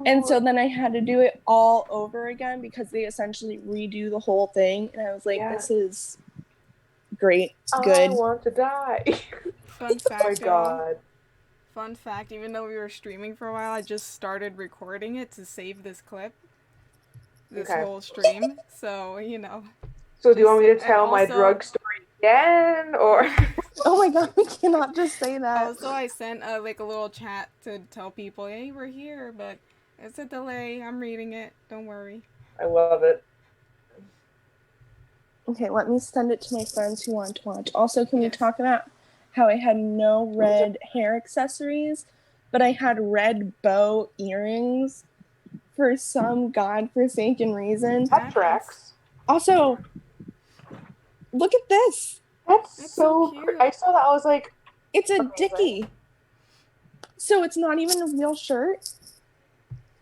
And so then I had to do it all over again because they essentially redo the whole thing. And I was like, this Yes. is great, I good. want to die. Fun Oh my fact, y'all. god. Fun fact, even though we were streaming for a while, I just started recording it to save this clip, this Okay. whole stream. So, you know, So do you want just, me to and tell my also, drug story again, or? Oh my god, we cannot just say that. also I sent like a little chat to tell people, hey, we're here, but it's a delay. I'm reading it. Don't worry. I love it. Okay, let me send it to my friends who want to watch. Also, can we Yes. talk about how I had no red hair accessories, but I had red bow earrings for some godforsaken reason? That tracks. Also, look at this. That's It's so cute. I saw that. I was like, It's a amazing. dickie. So it's not even a real shirt.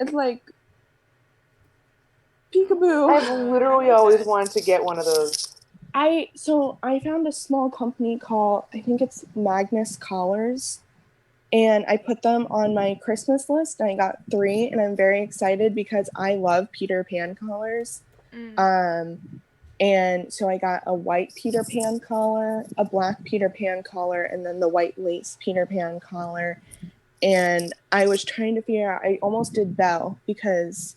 It's like peekaboo. I've literally always wanted to get one of those. I found a small company called, I think it's Magnus Collars, and I put them on my Christmas list, and I got 3, and I'm very excited because I love Peter Pan collars. And so I got a white Peter Pan collar, a black Peter Pan collar, and then the white lace Peter Pan collar. And I was trying to figure out, I almost did Belle because,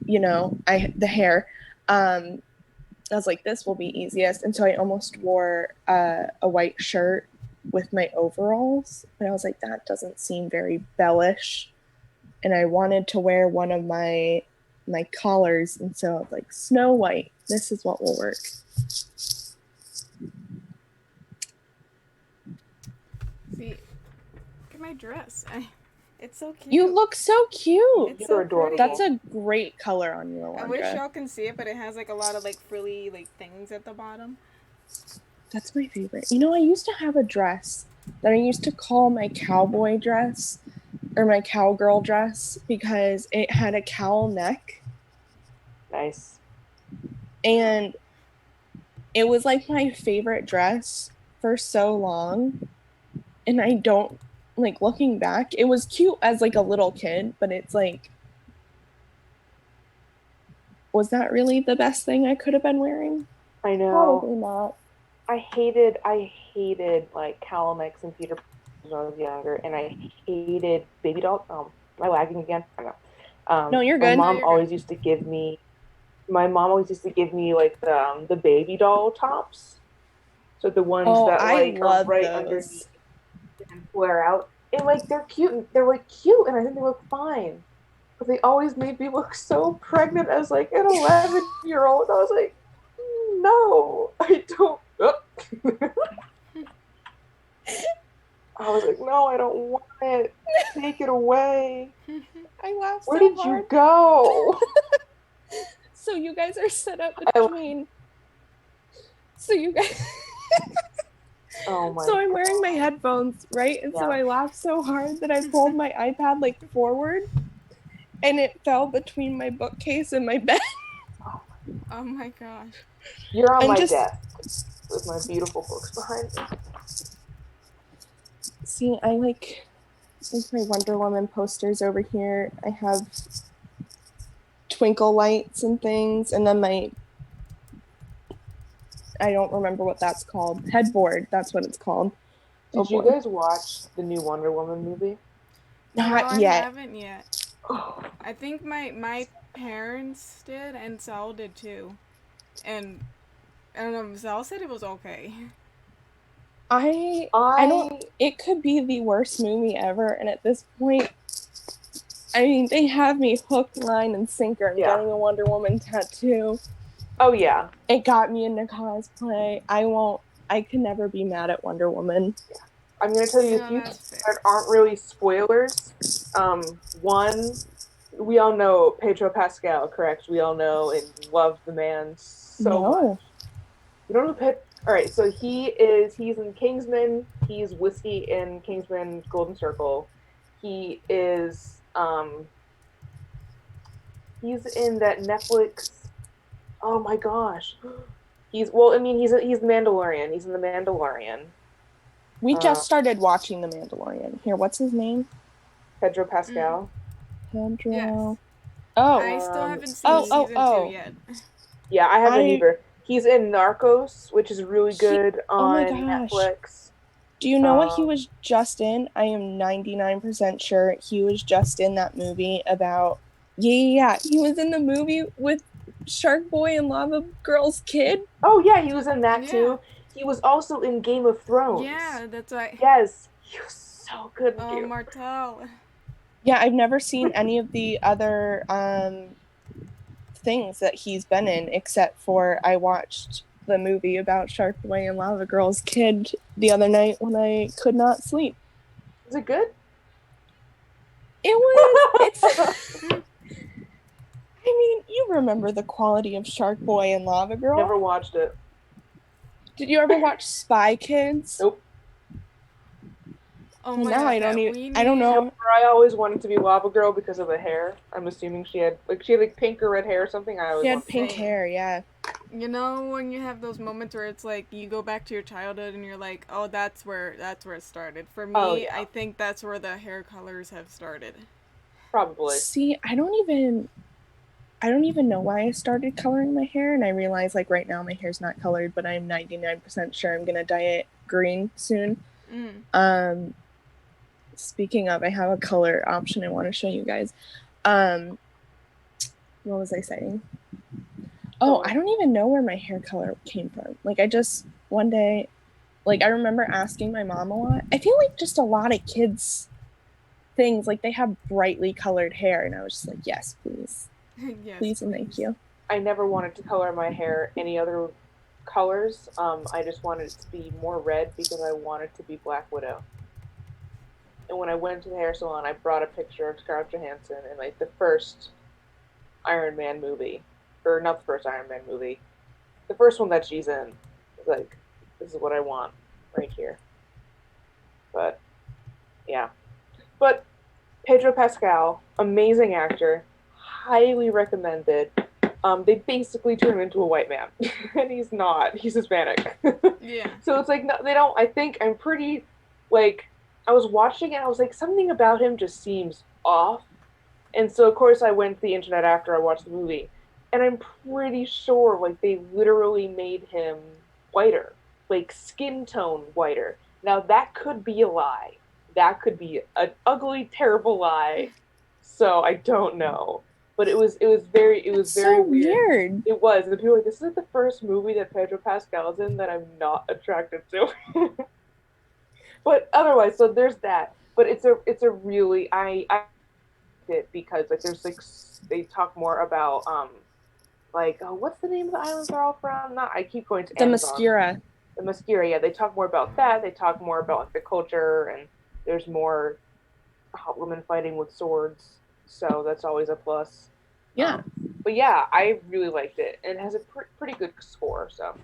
you know, the hair. I was like, this will be easiest. And so I almost wore a white shirt with my overalls. But I was like, that doesn't seem very Bellish. And I wanted to wear one of my collars. And so I was like, Snow White, this is what will work. See, look at my dress. It's so cute. You look so cute. It's so adorable. That's a great color on you, Alondra. I wish y'all can see it, but it has like a lot of like frilly like things at the bottom. That's my favorite. You know, I used to have a dress that I used to call my cowboy dress or my cowgirl dress because it had a cowl neck. Nice. And it was like my favorite dress for so long. And I don't, like, looking back, it was cute as like a little kid, but it's like, was that really the best thing I could have been wearing? I know. Probably not. I hated like cowl necks and Peter Pan when I was younger, and I hated baby doll. Am I lagging again? I don't know. No, you're good. My mom always used to give me like the baby doll tops. So the ones that like are right underneath and flare out. And like they're cute and they're like cute and I think they look fine. But they always made me look so pregnant as like an 11-year-old. I was like, no, I don't. I was like, no, I don't want it. Take it away. I laughed so hard. Where did you go? So you guys are set up between. So you guys. Oh my. So I'm wearing my headphones, right? And so I laughed so hard that I pulled my iPad like forward, and it fell between my bookcase and my bed. Oh my gosh. You're on my desk with my beautiful books behind me. See, I like my Wonder Woman posters over here. I have twinkle lights and things, and then I don't remember what that's called. Headboard, that's what it's called. Did you guys watch the new Wonder Woman movie? Not yet. I haven't yet. I think my parents did, and Sal did too. And I don't know, Sal said it was okay. I don't. It could be the worst movie ever, and at this point, I mean, they have me hook, line, and sinker. I'm getting a Wonder Woman tattoo. Oh yeah, it got me into cosplay. I can never be mad at Wonder Woman. Yeah. I'm gonna tell you a few things that aren't really spoilers. One, we all know Pedro Pascal, correct? We all know and love the man so much. You don't know All right, so he's in Kingsman. He's Whiskey in Kingsman Golden Circle. He is he's in that Netflix. Oh my gosh, he's the Mandalorian. He's in the Mandalorian. We just started watching the Mandalorian. Here, what's his name? Pedro Pascal. Pedro. Yes. Oh. I still haven't seen season 2 yet. Yeah, I haven't either. He's in Narcos, which is really good on Netflix. Do you know what he was just in? I am 99% sure he was just in that movie about... Yeah. He was in the movie with Shark Boy and Lava Girl's kid. Oh, yeah, he was in that too. He was also in Game of Thrones. Yeah, that's right. Yes, he was so good in Game. Martel. Yeah, I've never seen any of the other things that he's been in, except for I watched the movie about Shark Boy and Lava Girl's kid the other night when I could not sleep. Is it good? It was. I mean, you remember the quality of Shark Boy and Lava Girl. Never watched it. Did you ever watch Spy Kids? Nope. Oh my god, I don't know. I always wanted to be Lava Girl because of the hair. I'm assuming she had pink or red hair or something. She had pink hair, yeah. You know when you have those moments where it's like you go back to your childhood and you're like, oh, that's where it started. For me, I think that's where the hair colors have started. Probably. See, I don't even know why I started coloring my hair, and I realize like right now my hair's not colored, but I'm 99% sure I'm gonna dye it green soon. Speaking of, I have a color option I want to show you guys. What was I saying? Oh, I don't even know where my hair color came from. Like, I just, one day, like, I remember asking my mom a lot. I feel like just a lot of kids' things, like, they have brightly colored hair, and I was just like, yes, please. Yes, please and thank you. I never wanted to color my hair any other colors. I just wanted it to be more red because I wanted to be Black Widow. And when I went to the hair salon, I brought a picture of Scarlett Johansson in like the first Iron Man movie, or not the first Iron Man movie, the first one that she's in. It's like, this is what I want right here. But yeah, but Pedro Pascal, amazing actor, highly recommended. They basically turn him into a white man, and he's not. He's Hispanic. Yeah. So it's like no, they don't. I think I'm pretty like. I was watching it, and I was like, something about him just seems off. And so, of course, I went to the internet after I watched the movie, and I'm pretty sure, like, they literally made him whiter, like, skin tone whiter. Now, that could be a lie. That could be an ugly, terrible lie. So, I don't know. But it was very so weird. It was. And people were like, this is the first movie that Pedro Pascal's in that I'm not attracted to. But otherwise, so there's that. But it's a really I it because like there's like they talk more about what's the name of the island they're all from? Not I keep going to the Amazon. Mascara. The Mascara, yeah. They talk more about that. They talk more about like the culture, and there's more hot women fighting with swords. So that's always a plus. Yeah. But yeah, I really liked it, and it has a pretty good score. So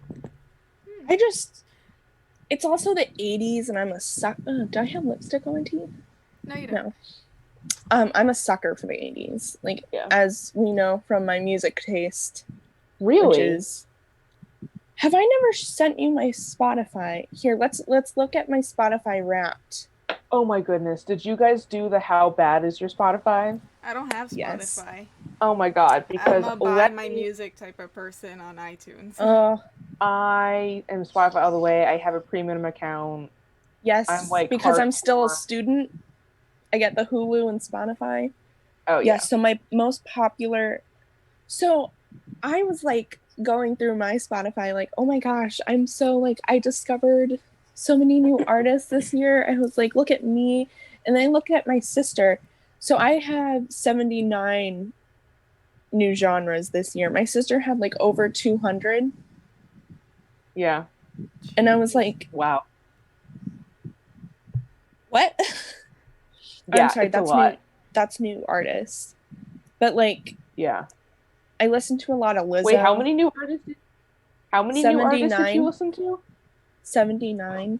it's also the 80s, and I'm a sucker. Do I have lipstick on my teeth? No, you don't. No. I'm a sucker for the 80s. Like, as we know from my music taste. Really? Which is... Have I never sent you my Spotify? Here, let's look at my Spotify Wrapped. Oh my goodness. Did you guys do the How Bad Is Your Spotify? I don't have Spotify. Yes. Oh my god, because I'm a buy my music type of person on iTunes. I am Spotify all the way. I have a premium account. Yes, I'm like because I'm still a student. I get the Hulu and Spotify. Oh yeah. So my most popular. So I was like going through my Spotify, like, oh my gosh, I'm so like I discovered so many new artists this year. I was like, look at me, and then I looked at my sister. So I have 79 new genres this year. My sister had like over 200. Yeah. And I was like, wow. What? Yeah, I'm sorry, that's new. That's new artists. But like, yeah. I listened to a lot of Lizzo. Wait, how many new artists did you listen to? 79.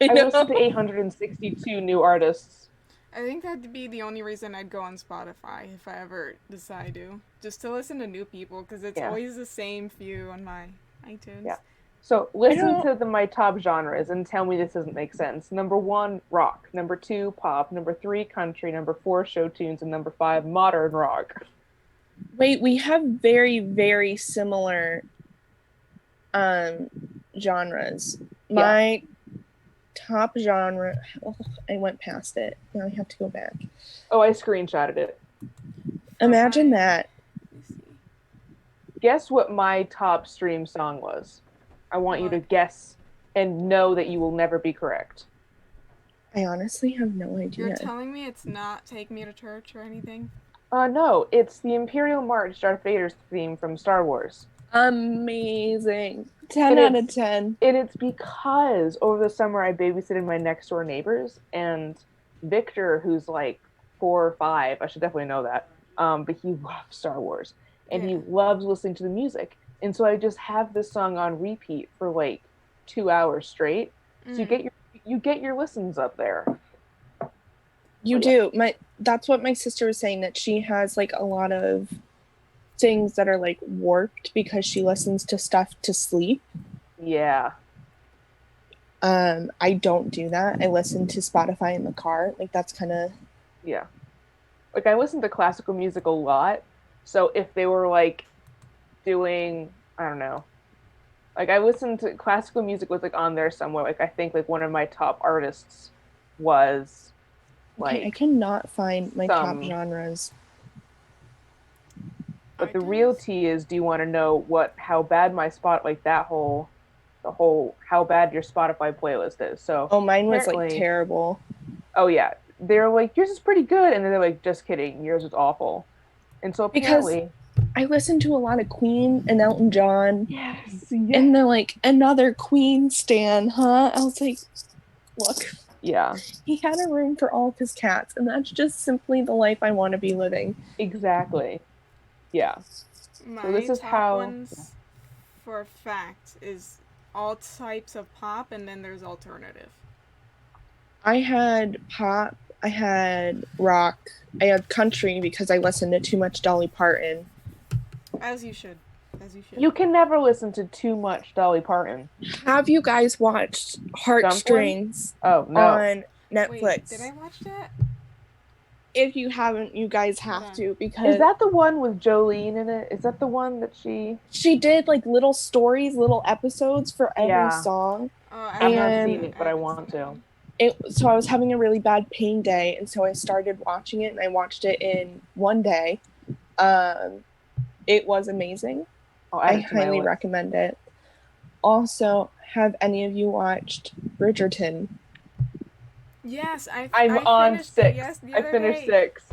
I listened to 862 new artists. I think that'd be the only reason I'd go on Spotify if I ever decide to. Just to listen to new people, because it's always the same few on my iTunes. Yeah. So listen to my top genres and tell me this doesn't make sense. Number 1, rock. Number 2, pop. Number 3, country. Number 4, show tunes. And number 5, modern rock. Wait, we have very, very similar genres. My top genre, I went past it. Now I have to go back. Oh, I screenshotted it. Imagine that. Guess what my top stream song was. I want you to guess and know that you will never be correct. I honestly have no idea. You're telling me it's not Take Me to Church or anything? No, it's the Imperial March, Darth Vader's theme from Star Wars. Amazing. 10 out of 10. And it's because over the summer I babysitted my next door neighbors, and Victor, who's like 4 or 5, I should definitely know that, but he loves Star Wars, and he loves listening to the music. And so I just have this song on repeat for like 2 hours straight. So you get your listens up there. You do. That's what my sister was saying, that she has like a lot of things that are like warped because she listens to stuff to sleep. Yeah. I don't do that. I listen to Spotify in the car. Like that's kind of like I listen to classical music a lot. So if they were like doing, I don't know, like I listened to classical music was like on there somewhere. Like I think like one of my top artists was like I cannot find my top genres. But the real tea is, do you want to know how bad my spot, like the whole how bad your Spotify playlist is? So mine was like terrible. Oh yeah, they're like, yours is pretty good, and then they're like, just kidding, yours is awful. And so apparently, because I listened to a lot of Queen and Elton John. Yes. And they're like, another Queen stan, huh? I was like, look. Yeah. He had a room for all of his cats, and that's just simply the life I want to be living. Exactly. Yeah. So this is top ones for a fact is all types of pop, and then there's alternative. I had pop, I had rock, I had country because I listened to too much Dolly Parton. As you should. You can never listen to too much Dolly Parton. Have you guys watched Heartstrings on Netflix? Wait, did I watch that? If you haven't, you guys have to, because... Is that the one with Jolene in it? Is that the one that she... She did, like, little stories, little episodes for every song. I've not seen it, but I want to. So I was having a really bad pain day, and so I started watching it, and I watched it in one day. It was amazing. I highly recommend it. Also, have any of you watched Bridgerton? Yes, I'm on 6. I finished 6.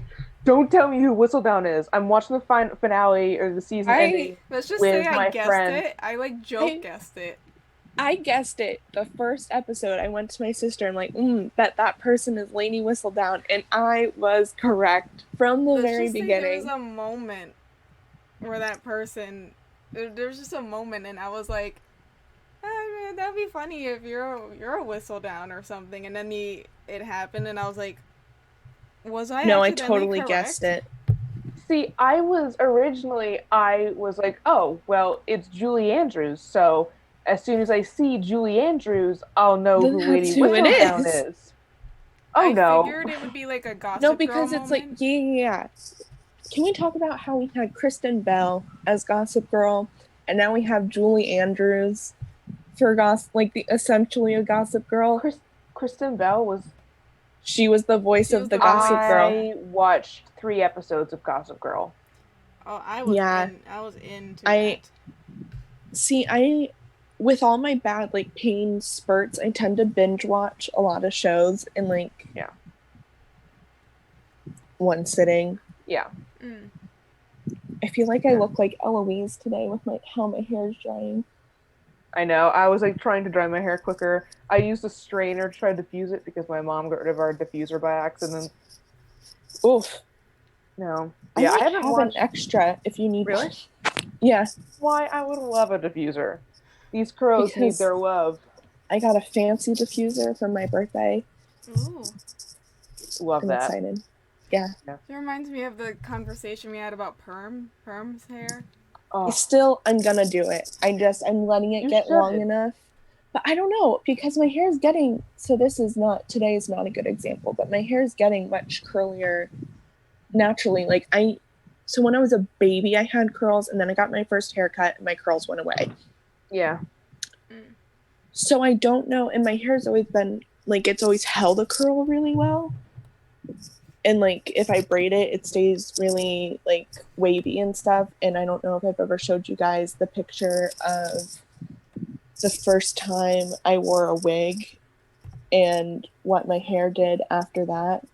Don't tell me who Whistledown is. I'm watching the finale or the season ending. Let's just say I guessed it. I like guessed it. I guessed it. The first episode, I went to my sister. I'm like, that person is Lady Whistledown, and I was correct from the very beginning. There was a moment where that person. There was just a moment, and I was like, that'd be funny if you're a Whistledown or something. And then it happened, and I was like, was I? No, I totally guessed it. See, I was like, oh, well, it's Julie Andrews, so as soon as I see Julie Andrews, I'll know who Lady Whistledown is. Oh, no. I figured it would be like a Gossip No, because Girl it's moment. like, yeah. Can we talk about how we had Kristen Bell as Gossip Girl, and now we have Julie Andrews for essentially a Gossip Girl? Kristen Bell was... She was the voice of the Gossip Girl. I watched 3 episodes of Gossip Girl. Oh, I was into that. See, with all my bad pain spurts, I tend to binge watch a lot of shows in one sitting. Yeah. I feel like I look like Eloise today with how my hair is drying. I know. I was trying to dry my hair quicker. I used a strainer to try to diffuse it because my mom got rid of our diffuser by accident. Oof. No. Yeah, I haven't watched an extra if you need. Really? Yeah. Why? I would love a diffuser. These crows need their love. I got a fancy diffuser for my birthday. Ooh. Love that. I'm excited. Yeah. It reminds me of the conversation we had about Perm's hair. I'm gonna do it. I'm letting it get long enough. But I don't know, because my hair is getting, today is not a good example, but my hair is getting much curlier naturally. So when I was a baby, I had curls, and then I got my first haircut, and my curls went away. Yeah. So I don't know, and my hair's always been, it's always held a curl really well. And, if I braid it, it stays really, wavy and stuff. And I don't know if I've ever showed you guys the picture of the first time I wore a wig and what my hair did after that.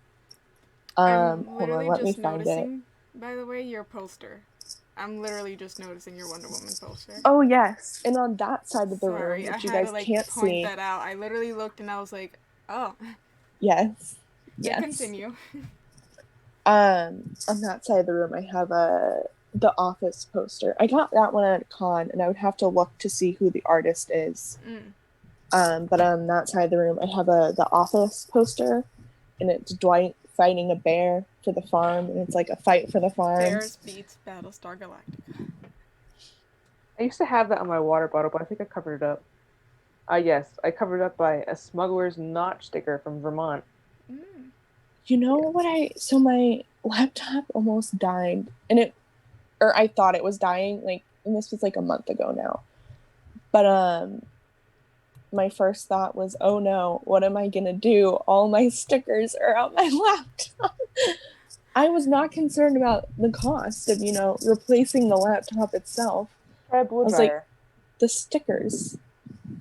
I'm hold on, let me find it. By the way, your poster. I'm literally just noticing your Wonder Woman poster. Oh, yes. And on that side of the room, which you guys can't see. Point that out. I literally looked and I was like, oh. Yes. Yeah, continue. On that side of the room, I have the Office poster. I got that one at a con, and I would have to look to see who the artist is. But on that side of the room, I have the Office poster, and it's Dwight fighting a bear for the farm, and it's like a fight for the farm. Bears beats Battlestar Galactica. I used to have that on my water bottle, but I think I covered it up. Yes, I covered it up by a smuggler's notch sticker from Vermont. You know what so my laptop almost died, or I thought it was dying, and this was a month ago now. But my first thought was, oh no, what am I gonna do? All my stickers are on my laptop. I was not concerned about the cost of, replacing the laptop itself. Try a blow dryer. The stickers.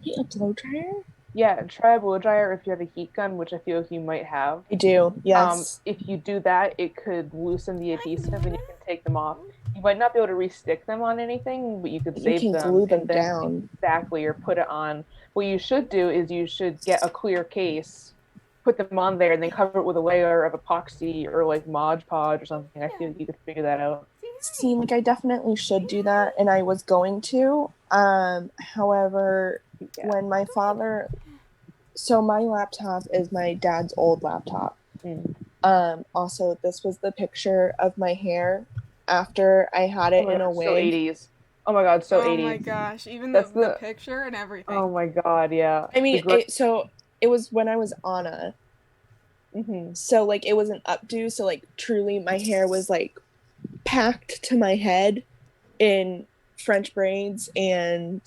Wait, a blow dryer? Yeah, try a blow dryer if you have a heat gun, which I feel like you might have. I do, yes. If you do that, it could loosen the adhesive and you can take them off. You might not be able to re-stick them on anything, but you could save them. You can glue them down. Exactly, or put it on. What you should do is you should get a clear case, put them on there, and then cover it with a layer of epoxy or Mod Podge or something. I feel like you could figure that out. Seemed I definitely should do that, and I was going to. However, when my father, so my laptop is my dad's old laptop. Also, this was the picture of my hair after I had it in a wig. So 80s. Oh my god, so 80s. Oh my gosh, even the picture and everything. Oh my god, yeah. I mean, it was when I was Anna. So it was an updo, so truly my hair was packed to my head in French braids, and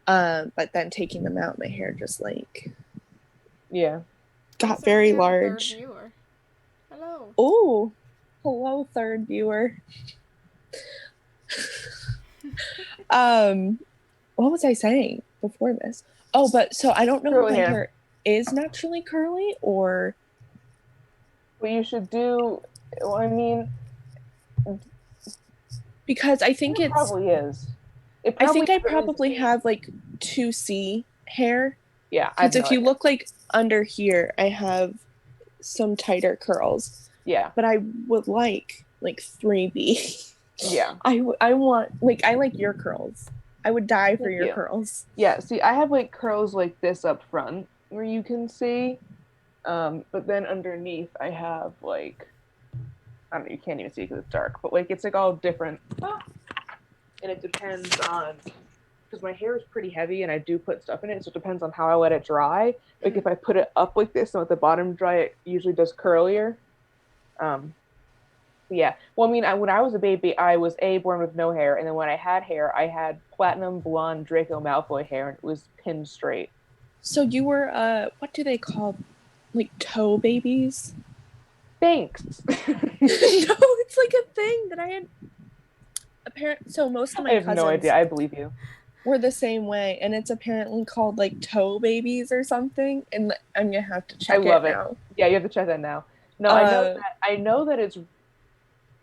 but then taking them out, my hair just got very large. Third viewer. Hello. Oh, hello, third viewer. What was I saying before this? Oh, but so I don't know if my hair is naturally curly or. What you should do, well, I mean, because I think it probably is. I think I probably have 2C hair. Yeah, because if you look under here, I have some tighter curls. Yeah, but I would like 3B. Yeah, I want I like your curls. I would die for your curls. Yeah, see, I have curls like this up front where you can see, but then underneath I have I don't know, you can't even see because it's dark, but it's all different. And it depends on, because my hair is pretty heavy and I do put stuff in it, so it depends on how I let it dry. If I put it up like this and let the bottom dry, it usually does curlier. Yeah. Well, I mean, when I was a baby, I was born with no hair, and then when I had hair, I had platinum blonde Draco Malfoy hair, and it was pinned straight. So you were, what do they call, toe babies? Thanks. No, it's a thing that I had. So most of my cousins. I have no idea. I believe you. We're the same way, and it's apparently called toe babies or something. And I'm gonna have to check. I love it now. Yeah, you have to check that now. No, I know that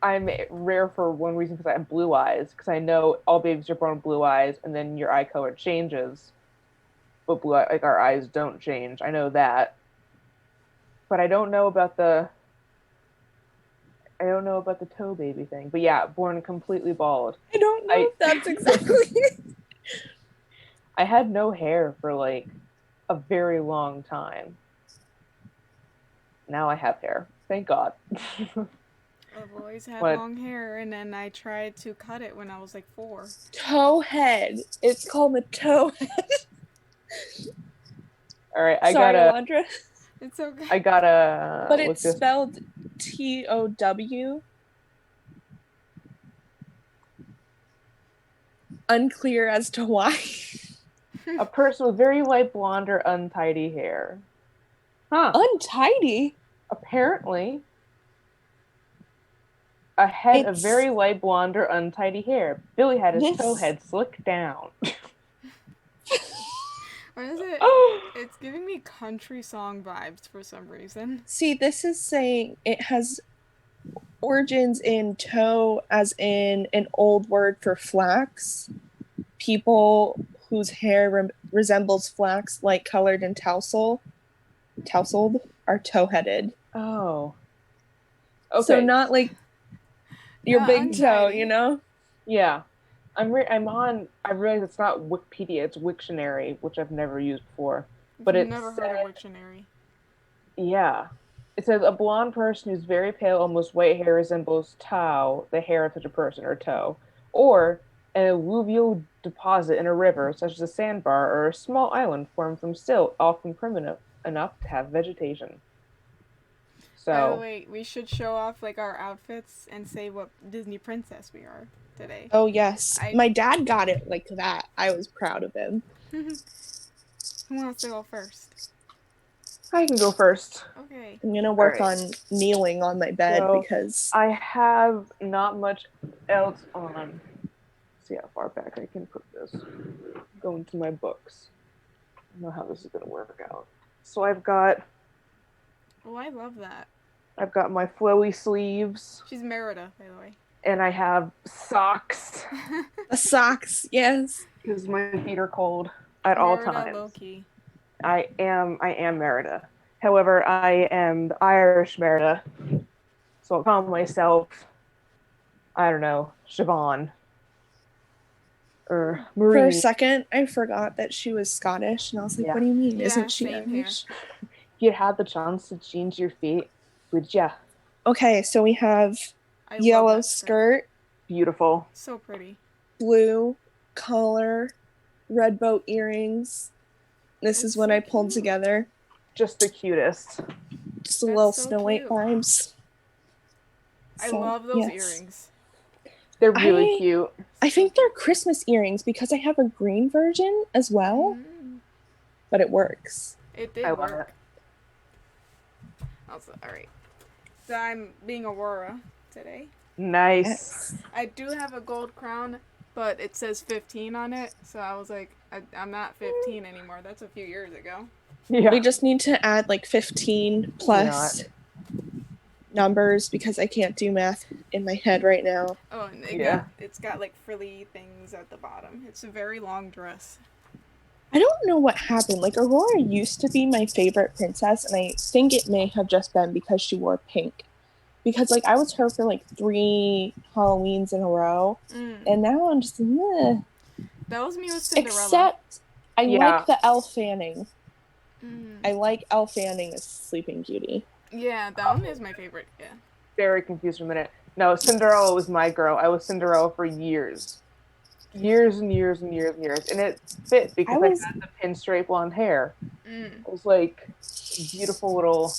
I'm rare for one reason, because I have blue eyes. Because I know all babies are born with blue eyes, and then your eye color changes, but our eyes don't change. I know that, but I don't know about the toe baby thing. But yeah, born completely bald. I don't know if that's exactly it. I had no hair for a very long time. Now I have hair. Thank God. I've always had long hair, and then I tried to cut it when I was like 4. Towhead. It's called the towhead. All right, Sorry, Alondra. It's okay. I gotta. But it's spelled TOW. Unclear as to why. A person with very light blonde or untidy hair. Huh. Untidy? Apparently. A head of very light blonde or untidy hair. Billy had his towhead slicked down. What is it? It's giving me country song vibes for some reason. See, this is saying it has origins in tow as in an old word for flax. People whose hair resembles flax, light colored and tousled, are tow-headed. Oh. Okay. So not like your big untidy toe, you know? Yeah. I realize it's not Wikipedia, it's Wiktionary, which I've never used before. But I've never heard of Wiktionary. Yeah. It says a blonde person whose very pale, almost white hair resembles tow, the hair of such a person, or tow, or an alluvial deposit in a river, such as a sandbar or a small island formed from silt, often primitive enough to have vegetation. So, by the way, we should show off like our outfits and say what Disney princess we are today. Oh yes, my dad got it like that. I was proud of him. Who wants to go first? I can go first. Okay. I'm gonna work on kneeling on my bed because I have not much else on. Let's see how far back I can put this. Go into my books. I don't know how this is gonna work out. So I've got. Oh, I love that. I've got my flowy sleeves. She's Merida, by the way. And I have socks. The socks, yes. Because my feet are cold at all times. Low-key. I am Merida. However, I am the Irish Merida. So I'll call myself, I don't know, Siobhan. Or Marie. For a second, I forgot that she was Scottish, and I was like, what do you mean? Isn't she Irish? You'd have the chance to change your fate, would ya? Okay, so we have yellow skirt. Beautiful. So pretty. Blue collar, red bow earrings. This is what I pulled together. Just the cutest. Just a little Snow White vibes. I love those earrings. They're really cute. I think they're Christmas earrings because I have a green version as well. But it works. It did work. Also, alright. So I'm being Aurora today. Nice. Yes. I do have a gold crown, but it says 15 on it. So I was like, I'm not 15 anymore. That's a few years ago. Yeah. We just need to add like 15 plus numbers because I can't do math in my head right now. Oh, and it's got like frilly things at the bottom. It's a very long dress. I don't know what happened. Like, Aurora used to be my favorite princess, and I think it may have just been because she wore pink. Because, like, I was her for, like, 3 Halloweens in a row, and now I'm just, meh. That was me with Cinderella. Except, I like the Elle Fanning. I like Elle Fanning as Sleeping Beauty. Yeah, that one is my favorite, yeah. Very confused for a minute. No, Cinderella was my girl. I was Cinderella for years. Years and years and years and years. And it fit because I had the pinstripe blonde hair. It was like beautiful little.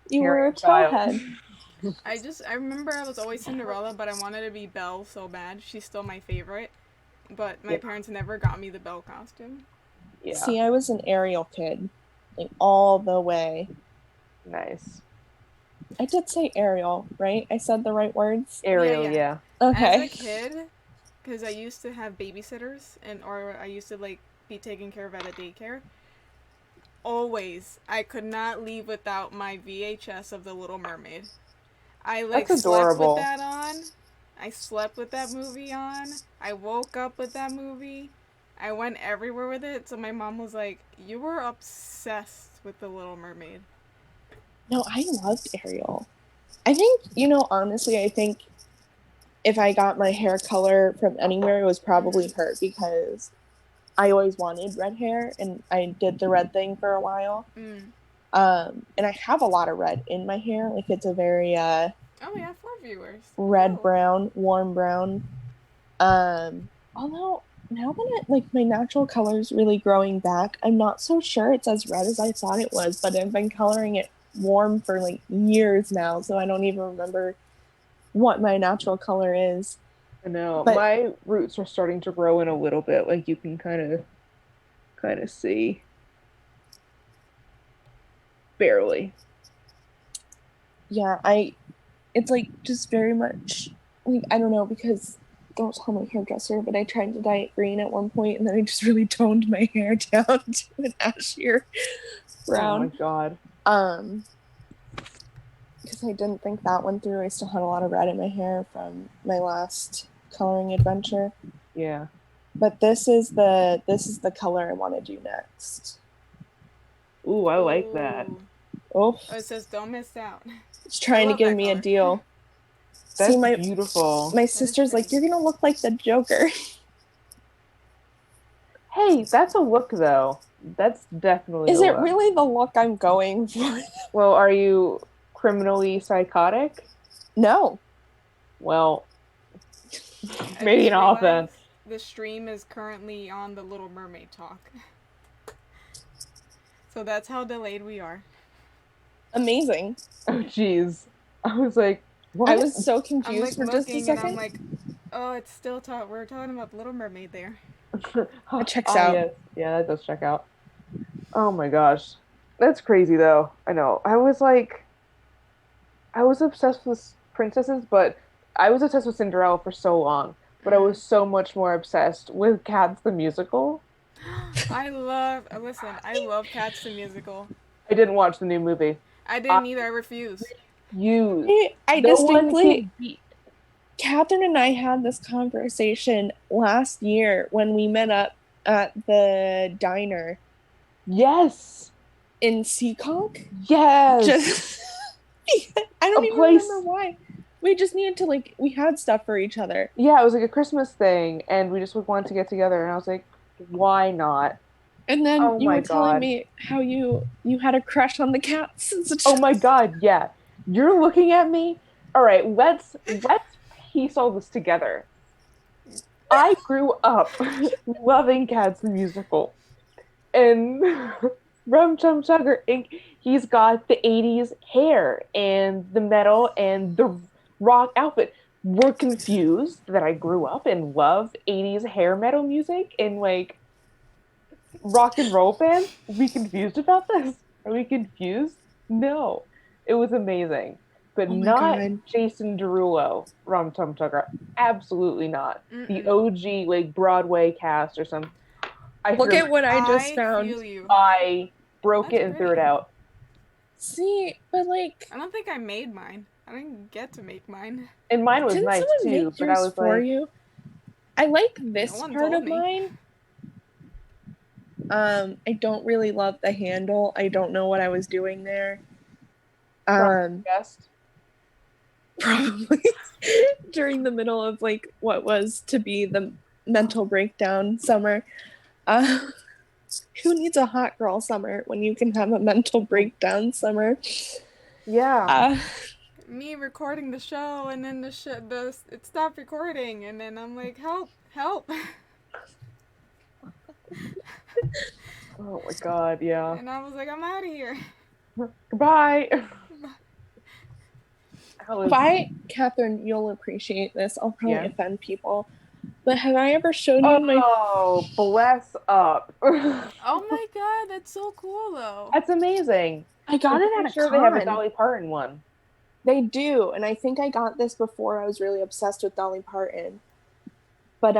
You were a towhead. I remember I was always Cinderella, but I wanted to be Belle so bad. She's still my favorite. But my parents never got me the Belle costume. Yeah. See, I was an Ariel kid. Like, all the way. Nice. I did say Ariel, right? I said the right words? Ariel, yeah. Okay. As a kid, because I used to have babysitters, or I used to, like, be taken care of at a daycare. Always, I could not leave without my VHS of The Little Mermaid. I, like, slept with that on. I slept with that movie on. I woke up with that movie. I went everywhere with it, so my mom was like, you were obsessed with The Little Mermaid. No, I loved Ariel. I think, honestly, I think if I got my hair color from anywhere, it was probably her because I always wanted red hair, and I did the red thing for a while. And I have a lot of red in my hair. Like, it's a very Oh, we have 4 viewers. Red brown, warm brown. Although now that my natural color is really growing back, I'm not so sure it's as red as I thought it was, but I've been coloring it warm for like years now, so I don't even remember what my natural color is. I know. But My roots are starting to grow in a little bit, like you can kind of see. Barely. yeah, it's like just very much like I don't know because don't tell my hairdresser, but I tried to dye it green at one point and then I just really toned my hair down to an ashier brown. Oh my god. Because I didn't think that one through. I still had a lot of red in my hair from my last coloring adventure. Yeah. But this is the color I want to do next. Ooh, I like that. Oh, it says don't miss out. It's trying to give me a deal. That's beautiful. My sister's like, you're gonna look like the Joker. Hey, that's a look though. That's definitely Is it really the look I'm going for? Well, are you criminally psychotic? No. Well, maybe not then. The stream is currently on the Little Mermaid talk. So that's how delayed we are. Amazing. Oh, jeez. I was like, what? I was so confused for just a second. And I'm like, oh, it's still we're talking about the Little Mermaid there. It checks out. Yes. Yeah, that does check out. Oh my gosh. That's crazy though. I know. I was obsessed with princesses, but I was obsessed with Cinderella for so long. But I was so much more obsessed with Cats the musical. I love Cats the musical. I didn't watch the new movie. I didn't either. I refused. I distinctly. Catherine and I had this conversation last year when we met up at the diner. Yes. In Seacock? Yes. I don't even remember why. We just needed to we had stuff for each other. Yeah, it was like a Christmas thing, and we just wanted to get together, and I was like, why not? And then you were telling me how you had a crush on the cats. Oh my god, yeah. You're looking at me? Alright, let's piece all this together. I grew up loving Cats the musical. And Rum Chum Chugger, he's got the 80s hair and the metal and the rock outfit. We're confused that I grew up and loved 80s hair metal music and rock and roll bands. Are we confused about this? Are we confused? No. It was amazing. But not Jason Derulo, Rum Tum Tugger. Absolutely not. Mm-mm. The OG Broadway cast or something. Look at what I just found. I broke it and threw it out. See, but I don't think I made mine. I didn't get to make mine. And mine was nice too, but I was for you. I like this part of mine. I don't really love the handle. I don't know what I was doing there. Guessed. Probably during the middle of what was to be the mental breakdown summer. Who needs a hot girl summer when you can have a mental breakdown summer? Yeah. Me recording the show and then it stopped recording and then I'm like, help. Oh my god, yeah. And I was like, I'm out of here. Goodbye. Catherine, you'll appreciate this. I'll probably offend people. But have I ever shown you my... Oh, bless up. Oh my god, that's so cool though. That's amazing. I got it at a con. They have a Dolly Parton one. They do, and I think I got this before I was really obsessed with Dolly Parton. But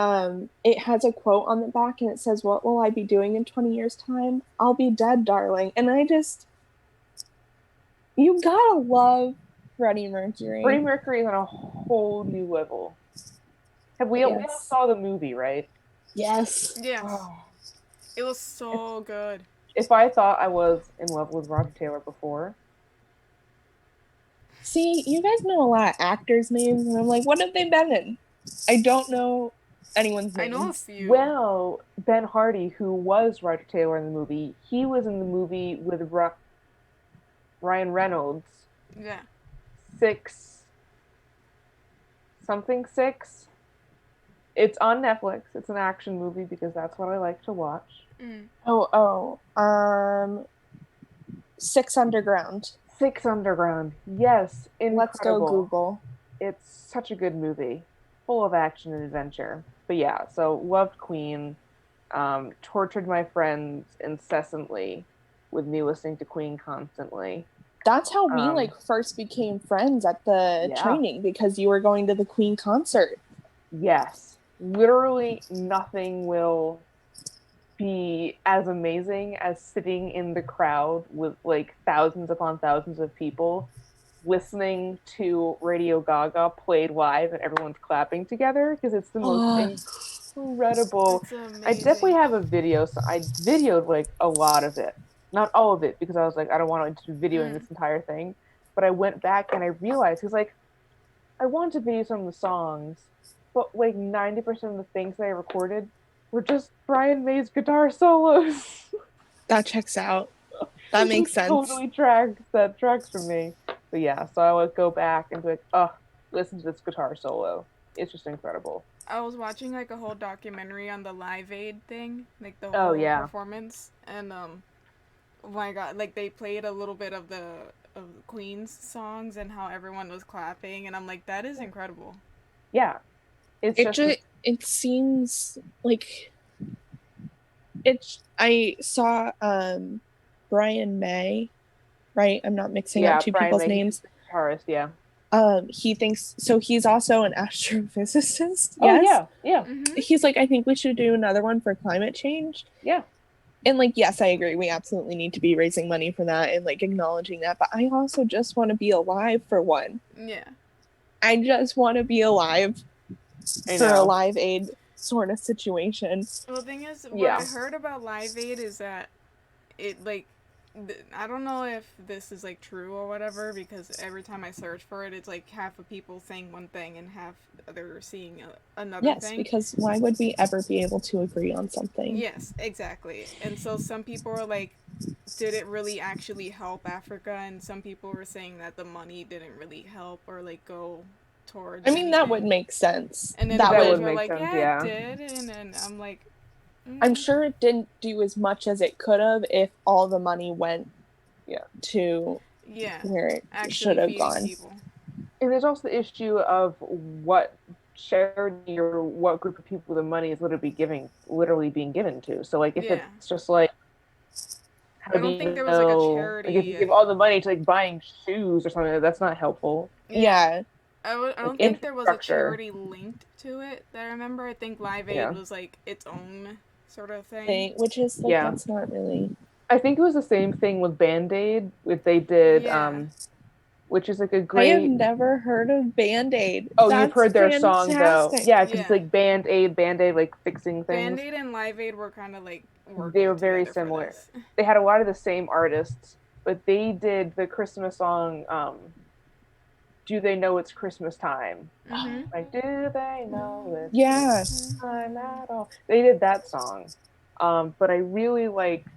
it has a quote on the back, and it says, "What will I be doing in 20 years' time? I'll be dead, darling." And you gotta love Freddie Mercury. Freddie Mercury is on a whole new level. We all saw the movie, right? Yes. Yes. Oh. It was so good. If I thought I was in love with Roger Taylor before. See, you guys know a lot of actors' names, and I'm like, what have they been in? I don't know anyone's name. I know a few. Well, Ben Hardy, who was Roger Taylor in the movie, he was in the movie with Ryan Reynolds. Yeah. 6 something 6. It's on Netflix. It's an action movie because that's what I like to watch. Mm. Six Underground. Six Underground. Yes, incredible. Let's go Google. It's such a good movie, full of action and adventure. But yeah, so loved Queen. Tortured my friends incessantly with me listening to Queen constantly. That's how we first became friends at the training, because you were going to the Queen concert. Yes. Literally nothing will be as amazing as sitting in the crowd with like thousands upon thousands of people listening to Radio Gaga played live and everyone's clapping together, because it's the most incredible. I definitely have a video, so I videoed like a lot of it. Not all of it, because I was like, I don't want to be videoing this entire thing. But I went back and I realized, because like, I wanted to video some of the songs, but like 90% of the things that I recorded were just Brian May's guitar solos. That checks out. That makes sense. Totally tracks for me. But yeah, so I would go back and be like, oh, listen to this guitar solo. It's just incredible. I was watching like a whole documentary on the Live Aid thing, like the whole performance, and oh my god, like they played a little bit of the Queen's songs and how everyone was clapping, and I'm like, that is incredible. Yeah, it seems like I saw Brian May, right? I'm not mixing up two people's names. Guitarist, yeah. He thinks so. He's also an astrophysicist. Yes? Yeah. Mm-hmm. He's like, I think we should do another one for climate change. Yeah. And like, yes, I agree. We absolutely need to be raising money for that and like acknowledging that. But I also just want to be alive for one. Yeah. I just want to be alive for a Live Aid sort of situation. Well, the thing is, what I heard about Live Aid is that it like, I don't know if this is like true or whatever, because every time I search for it, it's like half of people saying one thing and half they're seeing another thing. Yes, because why would we ever be able to agree on something? Yes, exactly. And so some people are like, did it really actually help Africa? And some people were saying that the money didn't really help or like go towards anything. That would make sense. And then that would make like, sense, yeah, it did. And I'm like, I'm sure it didn't do as much as it could have if all the money went to where it should have gone. People. And there's also the issue of what charity or what group of people the money is literally being given to. So like if it's just like, I don't think there was like a charity. Like if you give all the money to like buying shoes or something, that's not helpful. Yeah. I don't think there was a charity linked to it that I remember. I think Live Aid was like its own sort of thing. Which is like, that's not really... I think it was the same thing with Band-Aid, which they did, which is like a great... I have never heard of Band-Aid. Oh, that's you've heard their fantastic song, though. Yeah, because it's like Band-Aid, like fixing things. Band-Aid and Live Aid were kind of like they were very similar. They had a lot of the same artists, but they did the Christmas song, Do They Know It's Christmas Time? Mm-hmm. Like, do they know it's Christmas time at all? They did that song. But I really liked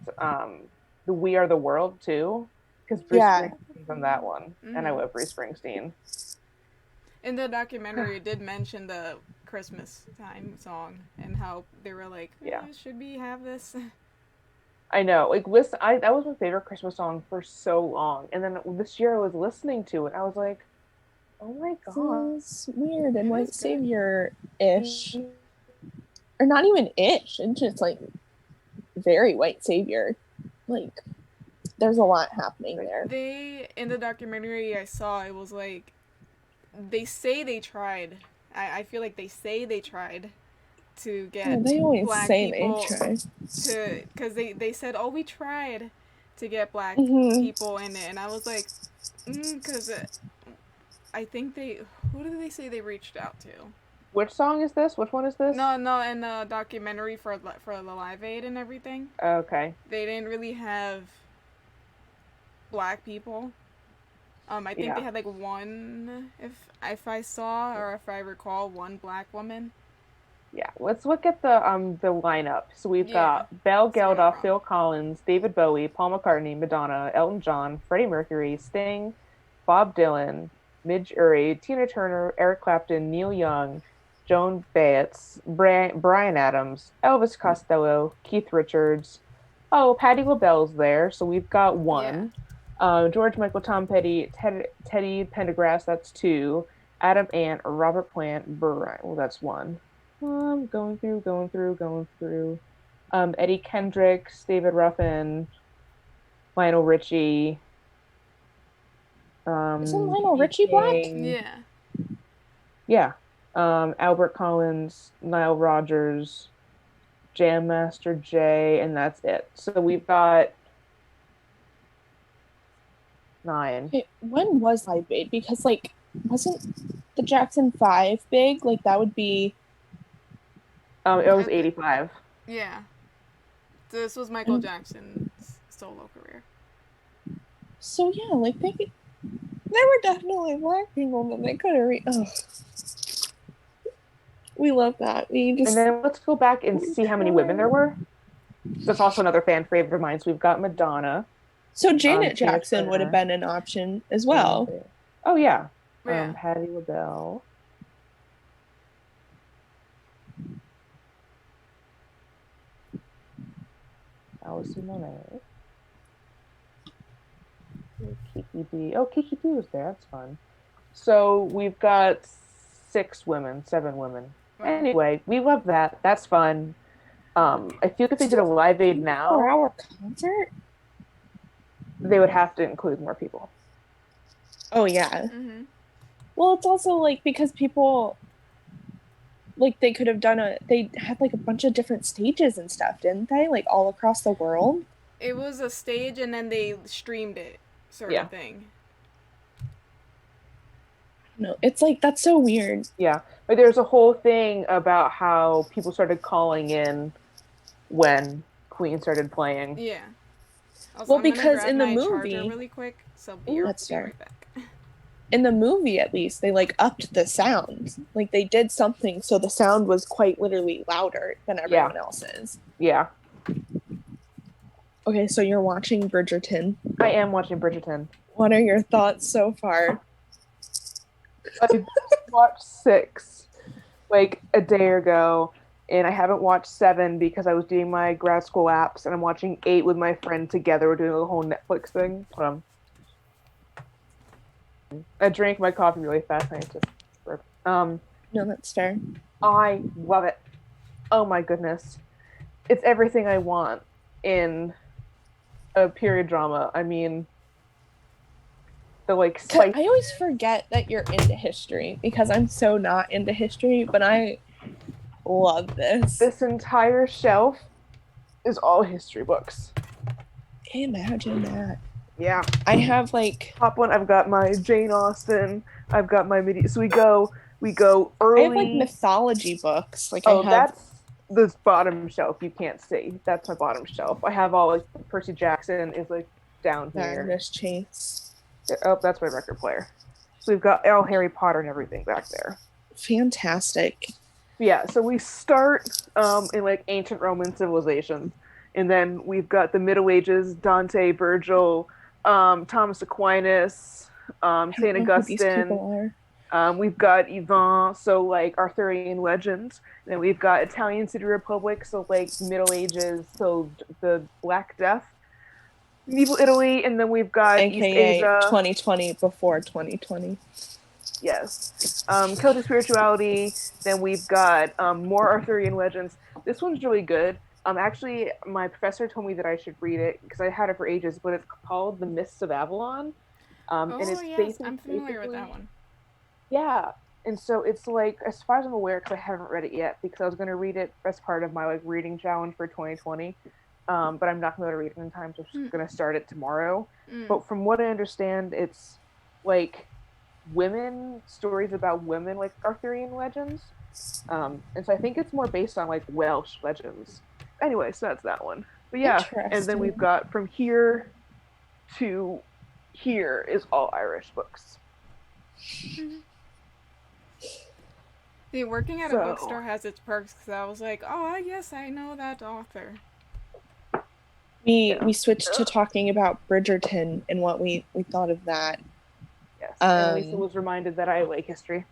the We Are the World, too. Because Bruce Springsteen's on that one. Mm-hmm. And I love Bruce Springsteen. In the documentary, it did mention the Christmas time song and how they were like, should we have this? I know. Like, listen, that was my favorite Christmas song for so long. And then this year I was listening to it. I was like, oh my god. This is weird and white savior-ish. Or not even ish. It's just like very white savior. Like, there's a lot happening there. In the documentary I saw, it was like, they say they tried. I feel like they say they tried to get they always black say people they tried. because they said, oh, we tried to get black people in it. And I was like, because I think who did they say they reached out to? Which song is this? Which one is this? No, in the documentary for the Live Aid and everything. Okay. They didn't really have black people. I think they had like one, if I saw or if I recall, one black woman. Yeah, let's look at the lineup. So we've got Belle Geldof, Phil Collins, David Bowie, Paul McCartney, Madonna, Elton John, Freddie Mercury, Sting, Bob Dylan, Midge Uri, Tina Turner, Eric Clapton, Neil Young, Joan Baez, Brian Adams, Elvis Costello, Keith Richards. Oh, Patti LaBelle's there, so we've got one. George Michael, Tom Petty, Teddy Pendergrass, that's two. Adam Ant, Robert Plant, Brian, well, that's one. Going through. Eddie Kendricks, David Ruffin, Lionel Richie. Isn't Lionel Richie black? Yeah. Yeah. Albert Collins, Nile Rodgers, Jam Master Jay, and that's it. So we've got 9. Okay, when was I big? Because like, wasn't the Jackson 5 big? Like that would be. It was 85. Yeah. This was Michael Jackson's solo career. So yeah, like there were definitely black people that they could have we love that. And then let's go back and see how many women there were. That's also another fan favorite of mine. So we've got Madonna. So Janet Jackson would have been an option as well. Oh yeah. Patti LaBelle. Allison Monet. Kiki D. Oh, Kiki D was there. That's fun. So we've got 7 women. Anyway, we love that. That's fun. I feel if they did a Live Aid now, 4-hour concert, they would have to include more people. Oh yeah. Mm-hmm. Well, it's also like because people, like they could have they had like a bunch of different stages and stuff, didn't they? Like all across the world. It was a stage and then they streamed it, sort of thing. No, it's like that's so weird. Yeah, but there's a whole thing about how people started calling in when Queen started playing. Yeah. Also, well, because in the movie, really quick, so be right back. In the movie, at least, they like upped the sound. Like they did something so the sound was quite literally louder than everyone else's. Yeah. Okay, so you're watching Bridgerton. I am watching Bridgerton. What are your thoughts so far? I watched 6 like a day ago, and I haven't watched 7 because I was doing my grad school apps, and I'm watching 8 with my friend together. We're doing the whole Netflix thing. I drank my coffee really fast. And I just no, that's fair. I love it. Oh my goodness, it's everything I want in a period drama. I mean, the like. I always forget that you're into history because I'm so not into history, but I love this. This entire shelf is all history books. Imagine that. Yeah. I have like top one. I've got my Jane Austen. I've got my So we go early. I have like mythology books. Like that's the bottom shelf. You can't see. That's my bottom shelf. I have all like Percy Jackson is like down here. Magnus Chase. Oh, that's my record player. So we've got all Harry Potter and everything back there. Fantastic. Yeah. So we start in like ancient Roman civilization, and then we've got the Middle Ages, Dante, Virgil. Thomas Aquinas, St. Augustine. We've got Yvonne, so like Arthurian legends. And then we've got Italian City Republic, so like Middle Ages, so the Black Death. Medieval Italy, and then we've got AKA East Asia. 2020 before 2020. Yes. Celtic spirituality. Then we've got more Arthurian legends. This one's really good. Actually, my professor told me that I should read it because I had it for ages, but it's called The Mists of Avalon. And it's I'm familiar with that one. Yeah, and so it's like, as far as I'm aware, because I haven't read it yet, because I was going to read it as part of my like reading challenge for 2020, but I'm not going to read it in time, so I'm just going to start it tomorrow. But from what I understand, it's like stories about women, like Arthurian legends, and so I think it's more based on like Welsh legends. Anyway, so that's that one. But yeah, and then we've got from here to here is all Irish books. See, working at a bookstore has its perks because I was like, oh, yes, I know that author. We switched to talking about Bridgerton and what we thought of that. Yes, and Lisa was reminded that I like history.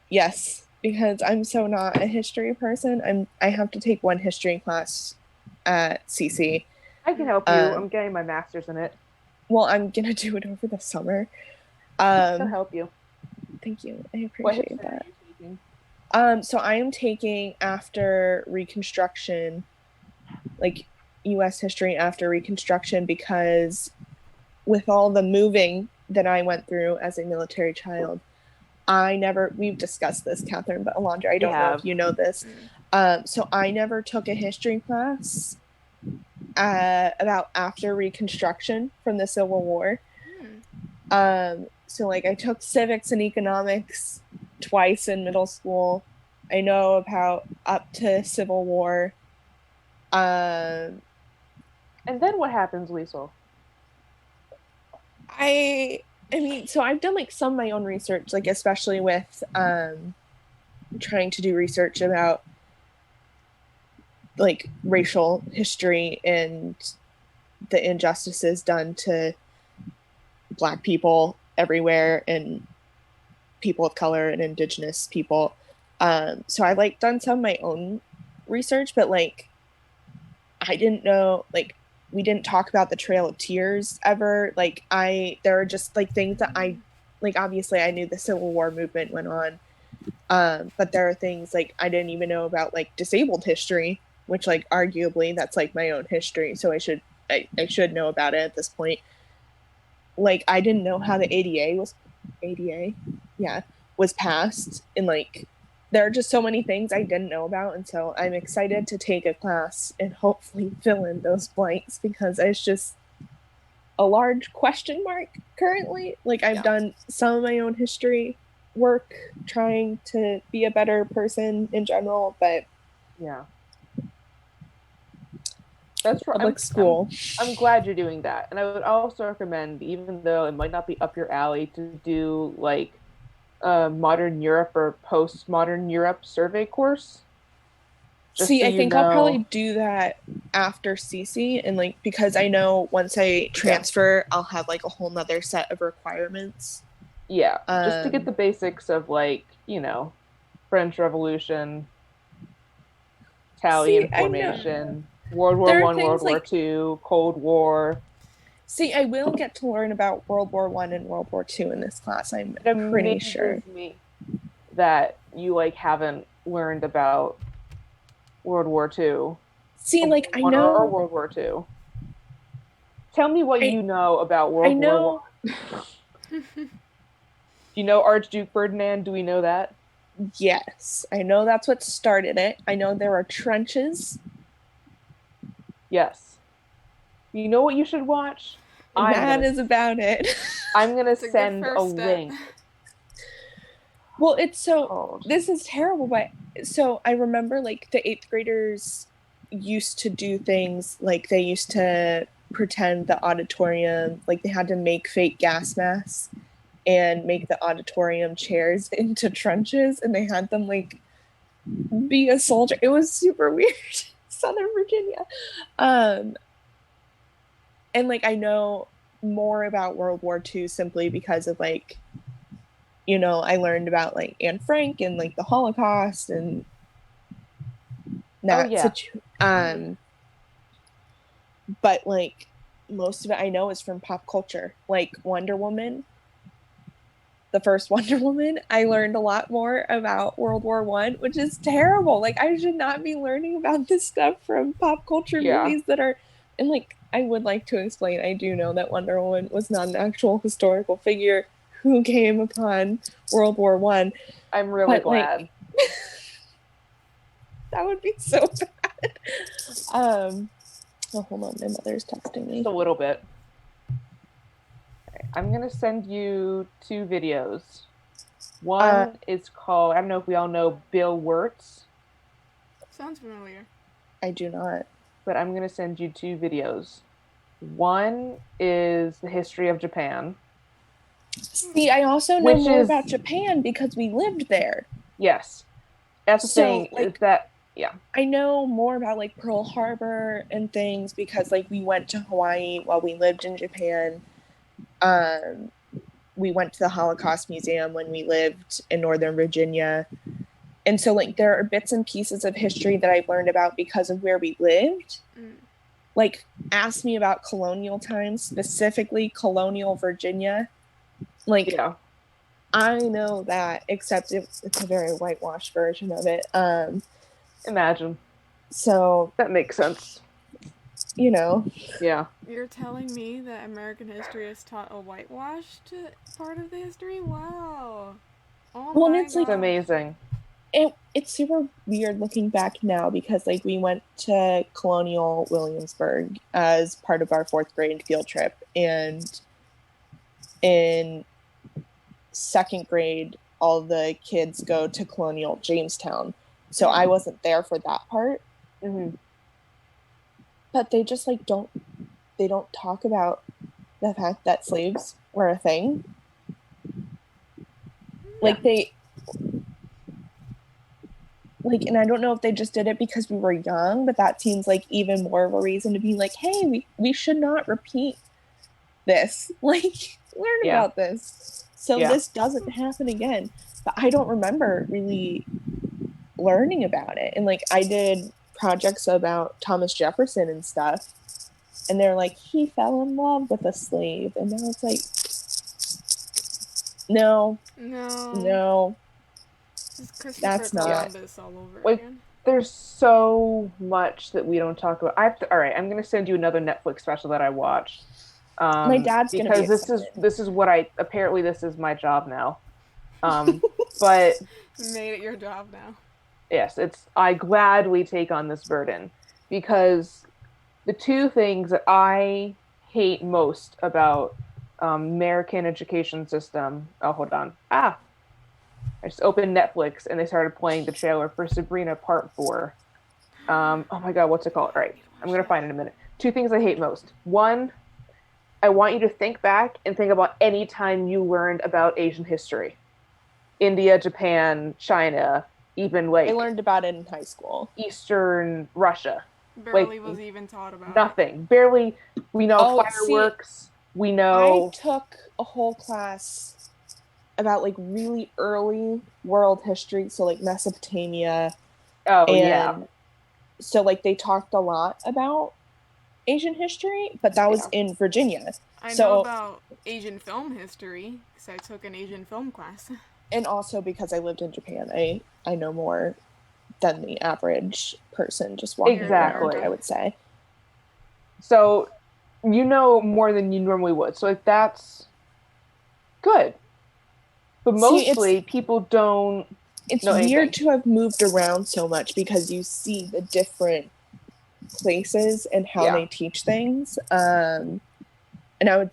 Yes, because I'm so not a history person. I have to take one history class at CC. I can help you. I'm getting my master's in it. Well, I'm gonna do it over the summer. I'll help you. Thank you. I appreciate that. What history are you taking? So I am taking after Reconstruction, like U.S. history after Reconstruction, because with all the moving that I went through as a military child, we've discussed this, Catherine, but Alondra, I don't know if you know this. So I never took a history class about after Reconstruction from the Civil War. So like I took civics and economics twice in middle school. I know about up to Civil War. And then what happens, Liesl? I mean, so I've done like some of my own research, like especially with trying to do research about like racial history and the injustices done to Black people everywhere and people of color and Indigenous people. So I've like done some of my own research, but like I didn't know, like we didn't talk about the Trail of Tears ever. Like there are just like things that I like. Obviously, I knew the Civil War movement went on, but there are things like I didn't even know about like disabled history, which like arguably that's like my own history. So I should know about it at this point. Like I didn't know how the ADA was passed, and like there are just so many things I didn't know about, and so I'm excited to take a class and hopefully fill in those blanks because it's just a large question mark currently. Like I've done some of my own history work trying to be a better person in general, but that's for public school. I'm glad you're doing that, and I would also recommend, even though it might not be up your alley, to do like modern Europe or postmodern Europe survey course. See, I think I'll probably do that after CC, and like because I know once I transfer, I'll have like a whole nother set of requirements. Yeah, just to get the basics of like, you know, French Revolution, Italian formation, World War I, World War II, Cold War. See, I will get to learn about World War I and World War II in this class. I'm pretty sure. Me that you like haven't learned about World War II. See, like I know or World War II. Tell me what you know about World War I. Do you know Archduke Ferdinand? Do we know that? Yes, I know that's what started it. I know there are trenches. Yes. You know what you should watch? That is about it. I'm gonna send a link. Well, it's so this is terrible, but so I remember like the 8th graders used to do things like they used to pretend the auditorium, like they had to make fake gas masks and make the auditorium chairs into trenches, and they had them like be a soldier. It was super weird. Southern Virginia. And like I know more about World War II simply because of like, you know, I learned about like Anne Frank and like the Holocaust and that but like most of it I know is from pop culture, like Wonder Woman. The first Wonder Woman, I learned a lot more about World War I, which is terrible. Like I should not be learning about this stuff from pop culture movies that are, and like I would like to explain, I do know that Wonder Woman was not an actual historical figure who came upon World War I. I'm really glad. Like, that would be so bad. Oh, hold on, my mother's texting me. Just a little bit. I'm going to send you 2 videos. One is called, I don't know if we all know Bill Wirtz. Sounds familiar. I do not. But I'm going to send you 2 videos. One is the history of Japan. See, I also know more about Japan because we lived there. Yes. That's the thing, like, is that, I know more about like Pearl Harbor and things because like we went to Hawaii while we lived in Japan. we went to the Holocaust Museum when we lived in Northern Virginia. And so, like, there are bits and pieces of history that I've learned about because of where we lived. Like, ask me about colonial times, specifically colonial Virginia. Like, yeah. I know that, except it's a very whitewashed version of it. Imagine. So that makes sense. You know. Yeah. You're telling me that American history is taught a whitewashed part of the history? Wow. Oh well, my it's gosh. like amazing. It's super weird looking back now because like we went to Colonial Williamsburg as part of our 4th grade field trip, and in 2nd grade all the kids go to Colonial Jamestown. So I wasn't there for that part. But they just like don't talk about the fact that slaves were a thing. Like they like, and I don't know if they just did it because we were young, but that seems like even more of a reason to be like, hey, we should not repeat this. Like, learn about this so this doesn't happen again. But I don't remember really learning about it. And like, I did projects about Thomas Jefferson and stuff, and they're like, he fell in love with a slave, and now it's like, no. That's not. Columbus all over again. There's so much that we don't talk about. All right, I'm gonna send you another Netflix special that I watched. My dad's gonna be because this is what apparently this is my job now. But made it your job now. Yes, I gladly take on this burden because the two things that I hate most about American education system. Oh, hold on. I just opened Netflix and they started playing the trailer for Sabrina Part 4. Oh my God, what's it called? All right, I'm going to find it in a minute. Two things I hate most. One, I want you to think back and think about any time you learned about Asian history. India, Japan, China, even like... I learned about it in high school. Eastern Russia. Barely was even taught about nothing. Barely. We know fireworks. We know... I took a whole class about like really early world history, so like Mesopotamia. So like they talked a lot about Asian history, but that was in Virginia. I know about Asian film history because I took an Asian film class. And also because I lived in Japan, I know more than the average person just walking around, I would say. So you know more than you normally would. So like that's good. But mostly people don't It's weird to have moved around so much because you see the different places and how they teach things. And I would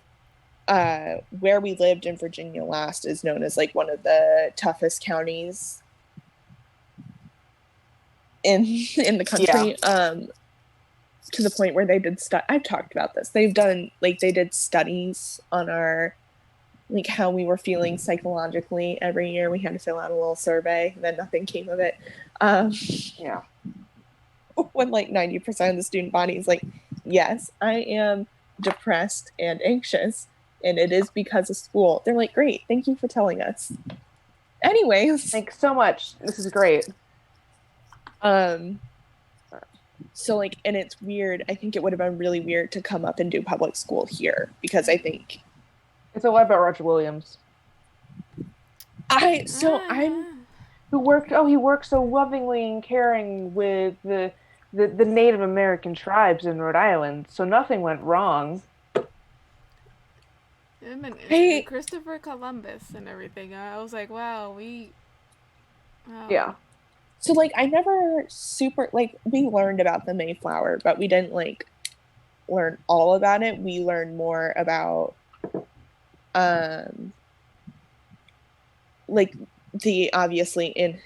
where we lived in Virginia last is known as like one of the toughest counties in the country. To the point where they did I've talked about this. They did studies on our like how we were feeling psychologically every year. We had to fill out a little survey, and then nothing came of it. When like 90% of the student body is like, yes, I am depressed and anxious, and it is because of school. They're like, great, thank you for telling us. Anyways, thanks so much. This is great. So like, and it's weird. I think it would have been really weird to come up and do public school here because I think it's a lot about Roger Williams. He worked so lovingly and caring with the Native American tribes in Rhode Island, so nothing went wrong. And Christopher Columbus and everything. I was like, wow. Yeah. So like, I never we learned about the Mayflower, but we didn't like learn all about it. We learned more about like the obviously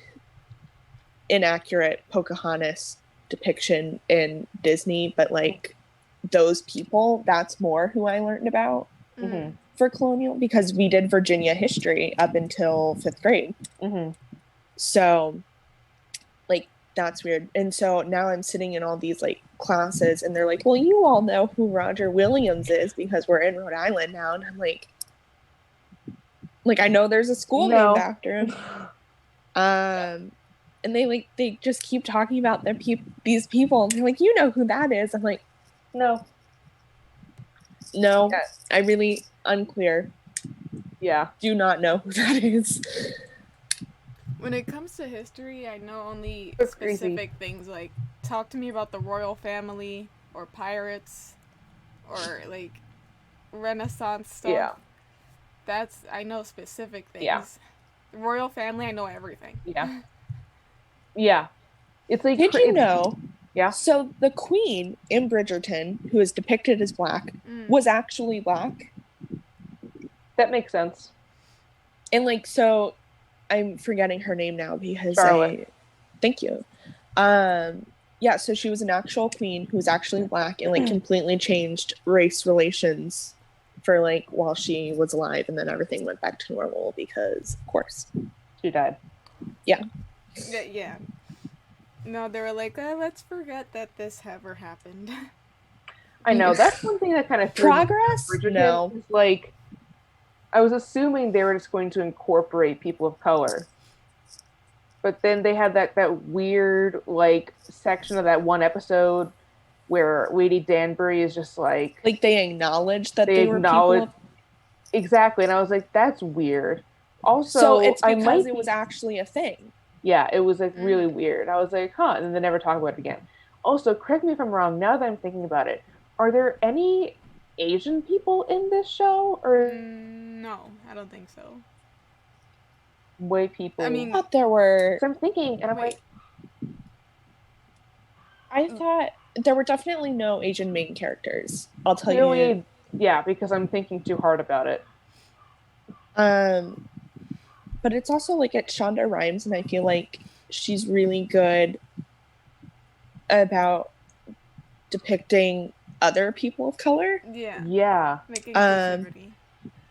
inaccurate Pocahontas depiction in Disney, but like those people, that's more who I learned about for colonial, because we did Virginia history up until 5th grade. So like that's weird. And so now I'm sitting in all these like classes and they're like, well, you all know who Roger Williams is because we're in Rhode Island now. And I'm like, Like, I know there's a school named after him. And they just keep talking about these people, and they're like, you know who that is? I'm like, no, yeah. I really unclear. Yeah, do not know who that is. When it comes to history, I know only It's specific crazy. things, like talk to me about the royal family or pirates or like Renaissance stuff. Yeah. I know specific things. Yeah. The royal family, I know everything. Yeah. Yeah. It's like, did you know? Yeah. So the queen in Bridgerton, who is depicted as black, was actually black. That makes sense. And like, so I'm forgetting her name now because Charlotte. Thank you. Yeah, so she was an actual queen who was actually black and like completely changed race relations for like while she was alive, and then everything went back to normal because of course she died. Yeah. Yeah. No, they were like, let's forget that this ever happened. I know, that's one thing that kind of progress. No, is like, I was assuming they were just going to incorporate people of color, but then they had that weird like section of that one episode where Lady Danbury is just like they acknowledge that they were people. Exactly, and I was like, that's weird. Also, so it's because it was actually a thing. Yeah, it was like really weird. I was like, huh, and then they never talk about it again. Also, correct me if I'm wrong, now that I'm thinking about it, are there any Asian people in this show? Or no, I don't think so. White people. I mean, I thought there were. So I'm thinking, and I'm like, I thought there were definitely no Asian main characters. I'll tell you. Yeah, because I'm thinking too hard about it. But it's also like it's Shonda Rhimes, and I feel like she's really good about depicting other people of color. Yeah. Making inclusivity.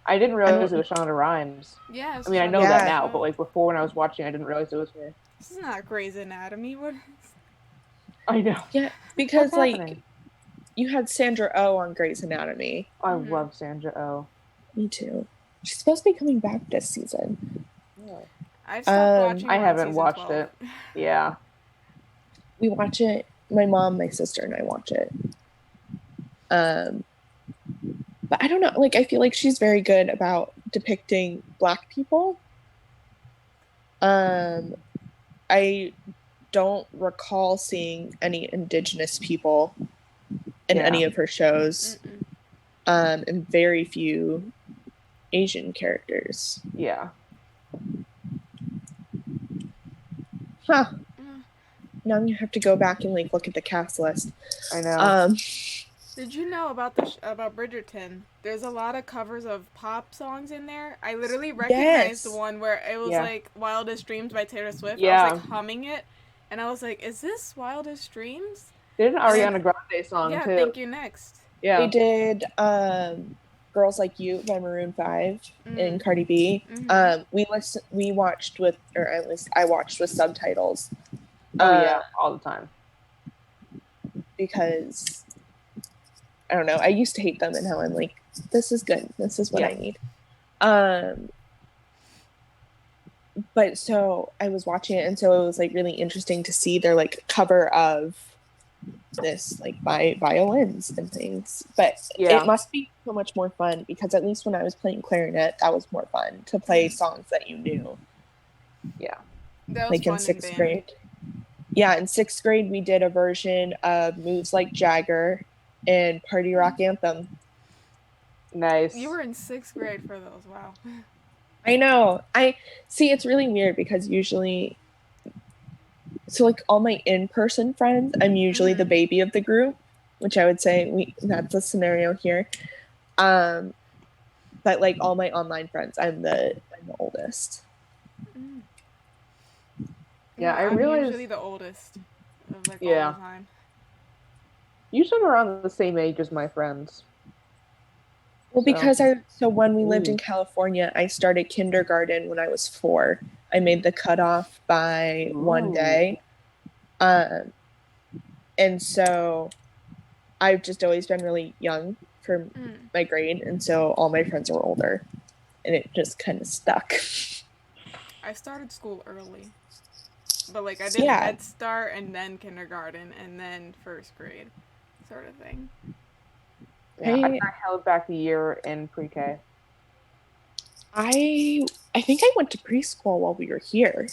I didn't realize it was Shonda Rhimes. Yeah. I mean, I know that now, but like before when I was watching, I didn't realize it was her. This is not Grey's Anatomy. What? I know. Yeah, because like you had Sandra Oh on Grey's Anatomy. I love Sandra Oh. Me too. She's supposed to be coming back this season. Really? I've stopped watching. I haven't watched it. Yeah. We watch it. My mom, my sister, and I watch it. But I don't know. Like, I feel like she's very good about depicting Black people. I don't recall seeing any Indigenous people in any of her shows. And very few Asian characters. Yeah. Huh. Now I'm gonna have to go back and like look at the cast list. I know. Did you know about about Bridgerton? There's a lot of covers of pop songs in there. I literally recognized the one where it was like "Wildest Dreams" by Taylor Swift. Yeah. I was like humming it, and I was like, "Is this Wildest Dreams?" They did an Ariana Grande song too. Yeah, Thank You Next. Yeah, they did. Girls Like You by Maroon 5 and Cardi B. We watched with, or at least I watched with subtitles. All the time. Because I don't know, I used to hate them, and now I'm like, this is good. This is what I need. But so I was watching it, and so it was like really interesting to see their like cover of this like by violins and things. But it must be so much more fun, because at least when I was playing clarinet, that was more fun to play songs that you knew. Yeah, that was like fun in 6th grade. Yeah, in 6th grade we did a version of Moves Like Jagger and Party Rock Anthem. Nice. You were in 6th grade for those. Wow. I know. I see, it's really weird because usually, so like all my in-person friends, I'm usually the baby of the group, which I would say that's a scenario here. But like all my online friends, I'm the oldest. Yeah, I'm usually the oldest of like all the time. Usually I'm around the same age as my friends. Well, because when we lived in California, I started kindergarten when I was 4. I made the cutoff by 1 day. And so I've just always been really young for my grade, and so all my friends were older. and it just kind of stuck. I started school early. But like I did Head Start and then kindergarten and then first grade sort of thing. Yeah, I held back a year in pre-K. I think I went to preschool while we were here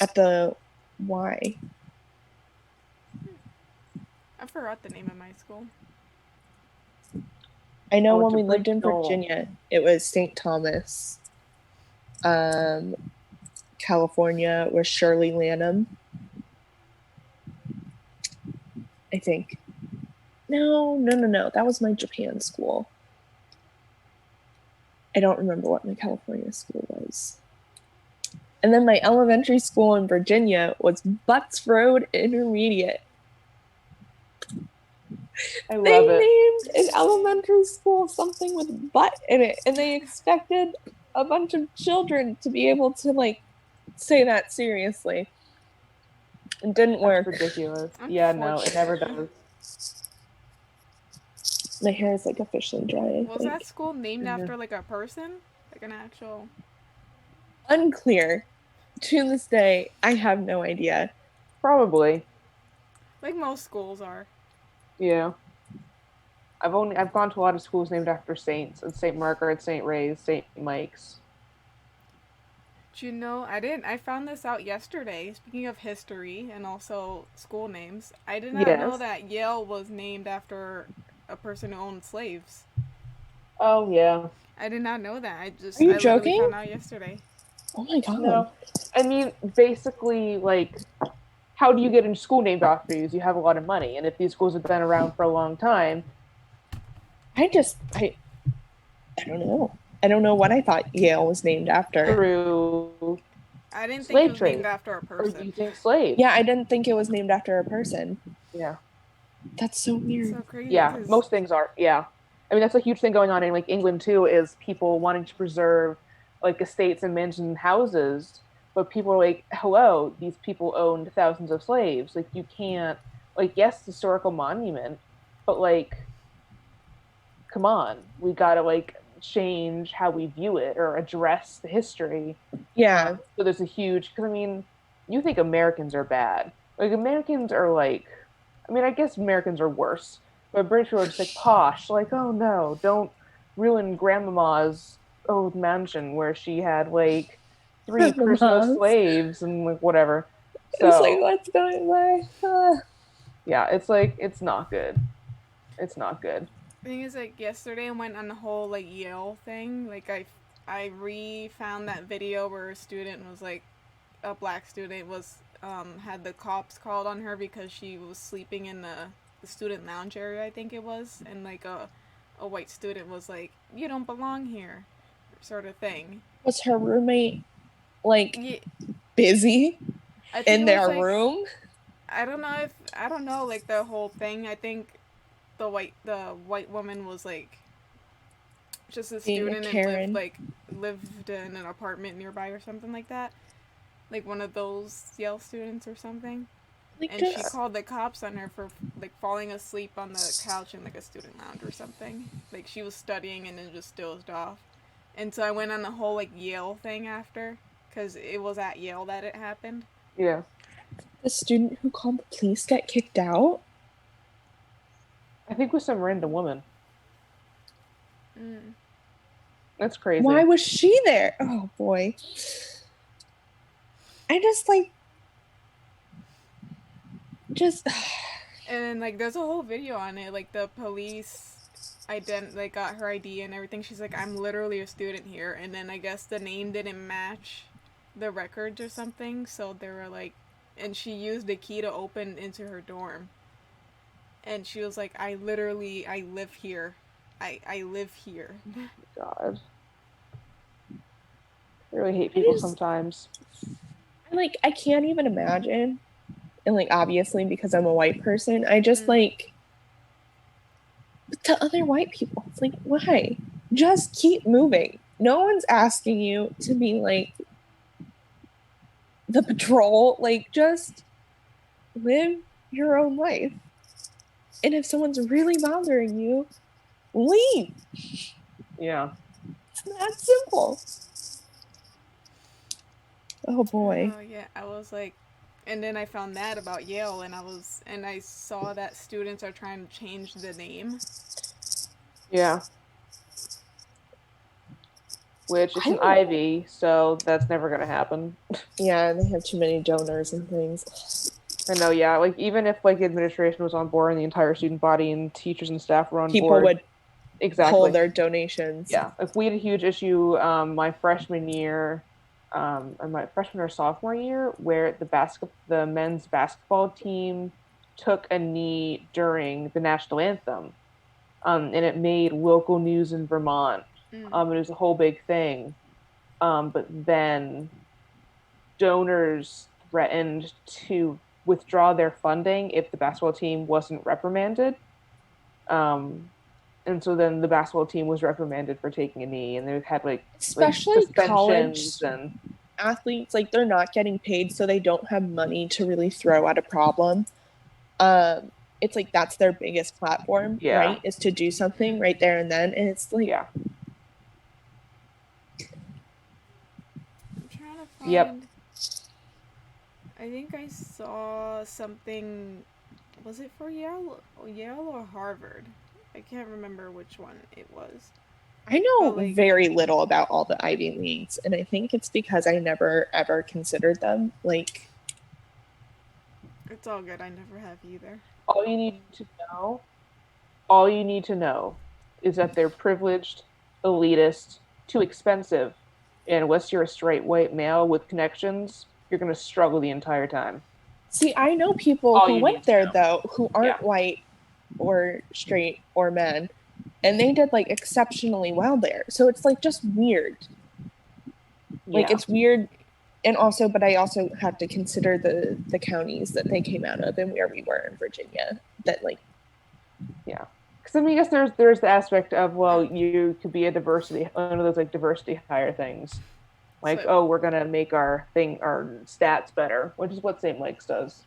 at the Y. I forgot the name of my school. I know when we lived in Virginia, it was St. Thomas. California was Shirley Lanham. I think. No. That was my Japan school. I don't remember what my California school was. And then my elementary school in Virginia was Butts Road Intermediate. I love it. They named an elementary school something with butt in it, and they expected a bunch of children to be able to like say that seriously. It didn't work. That's ridiculous. Yeah, no, it never does. My hair is like officially dry. Was that school named after like a person? Like an actual? Unclear. To this day, I have no idea. Probably. Like most schools are. Yeah. I've gone to a lot of schools named after saints. St. Margaret, St. Ray's, St. Mike's. Do you know, I found this out yesterday, speaking of history and also school names. I did not know that Yale was named after a person who owned slaves. Oh, yeah. I did not know that. Are you joking? Found out yesterday. Oh my god. No. I mean, basically, like, how do you get a school named after you? You have a lot of money. And if these schools have been around for a long time. I don't know. I don't know what I thought Yale was named after. Through I didn't think it was named after a person. Or using slaves. Yeah, I didn't think it was named after a person. Yeah. That's so weird. So crazy. Yeah, most things are. Yeah. I mean, that's a huge thing going on in like England too, is people wanting to preserve like estates and mansions and houses, but people are like, hello, these people owned thousands of slaves. Like, you can't, like, yes, historical monument, but like, come on, we gotta like change how we view it or address the history. Yeah. So there's a huge, because I mean, you think Americans are bad. Like, Americans are like, I mean, I guess Americans are worse, but British people are just like posh. Like, oh no, don't ruin Grandmama's old mansion where she had like 3 Christmas slaves and like whatever. So, it's like, what's going on? Yeah, it's like, it's not good. It's not good. The thing is, like, yesterday I went on the whole like Yale thing. Like, I re-found that video where a student was like, a black student was had the cops called on her because she was sleeping in the student lounge area, I think it was, and like a white student was like, you don't belong here, sort of thing. Was her roommate like busy in their room? I don't know like the whole thing. I think the white woman was like just a student and lived in an apartment nearby or something like that. Like one of those Yale students or something. Like, and she called the cops on her for like falling asleep on the couch in like a student lounge or something. Like, she was studying and then just dozed off. And so I went on the whole like Yale thing after, because it was at Yale that it happened. Yeah. The student who called the police got kicked out? I think with some random woman. That's crazy. Why was she there? Oh boy. I and then like there's a whole video on it, like the police got her ID and everything. She's like, I'm literally a student here, and then I guess the name didn't match the records or something, so they were like, and she used the key to open into her dorm, and she was like, I live here. I live here. God. I really hate people sometimes. I can't even imagine. And like, obviously, because I'm a white person, I just like, to other white people, it's like, why? Just keep moving. No one's asking you to be like the patrol. Like, just live your own life. And if someone's really bothering you, leave. Yeah. It's that simple. Oh boy. Oh yeah, I was like, and then I found that about Yale, and I saw that students are trying to change the name. Yeah. Which it's an Ivy, so that's never gonna happen. Yeah, they have too many donors and things. I know, yeah. Like even if like administration was on board and the entire student body and teachers and staff were on People board, would pull exactly. their donations. Yeah, like we had a huge issue my freshman year, or my freshman or sophomore year, where the men's basketball team took a knee during the national anthem, and it made local news in Vermont. It was a whole big thing. But then donors threatened to withdraw their funding if the basketball team wasn't reprimanded. Um, and so then the basketball team was reprimanded for taking a knee, and they had especially suspensions college and athletes, like they're not getting paid, so they don't have money to really throw at a problem. It's like that's their biggest platform, right? Is to do something right there and then, and it's like, yeah. I'm trying to find. Yep. I think I saw something. Was it for Yale or Harvard? I can't remember which one it was. I know very little about all the Ivy Leagues, and I think it's because I never ever considered them. Like, it's all good. I never have either. All you need to know is that they're privileged, elitist, too expensive, and unless you're a straight white male with connections, you're going to struggle the entire time. See, I know people who went there though who aren't white or straight or men, and they did like exceptionally well there. So it's like just weird. Like it's weird, and also, but I also have to consider the counties that they came out of and where we were in Virginia. That like, yeah. Because I mean, I guess there's the aspect of, well, you could be a diversity, one of those like diversity hire things, like, oh, we're gonna make our stats better, which is what St. Mike's does.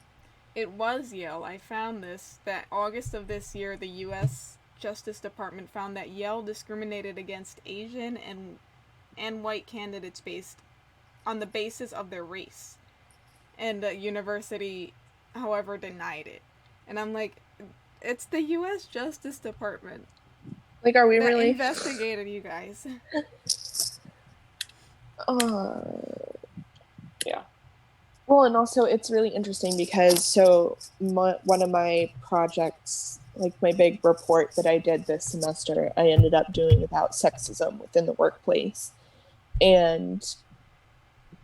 It was Yale. I found this that August of this year, the U.S. Justice Department found that Yale discriminated against Asian and white candidates based on the basis of their race, and the university, however, denied it. And I'm like, it's the U.S. Justice Department. Like, are we that really investigated you guys? Yeah. Well, and also it's really interesting because one of my projects, like my big report that I did this semester, I ended up doing about sexism within the workplace. And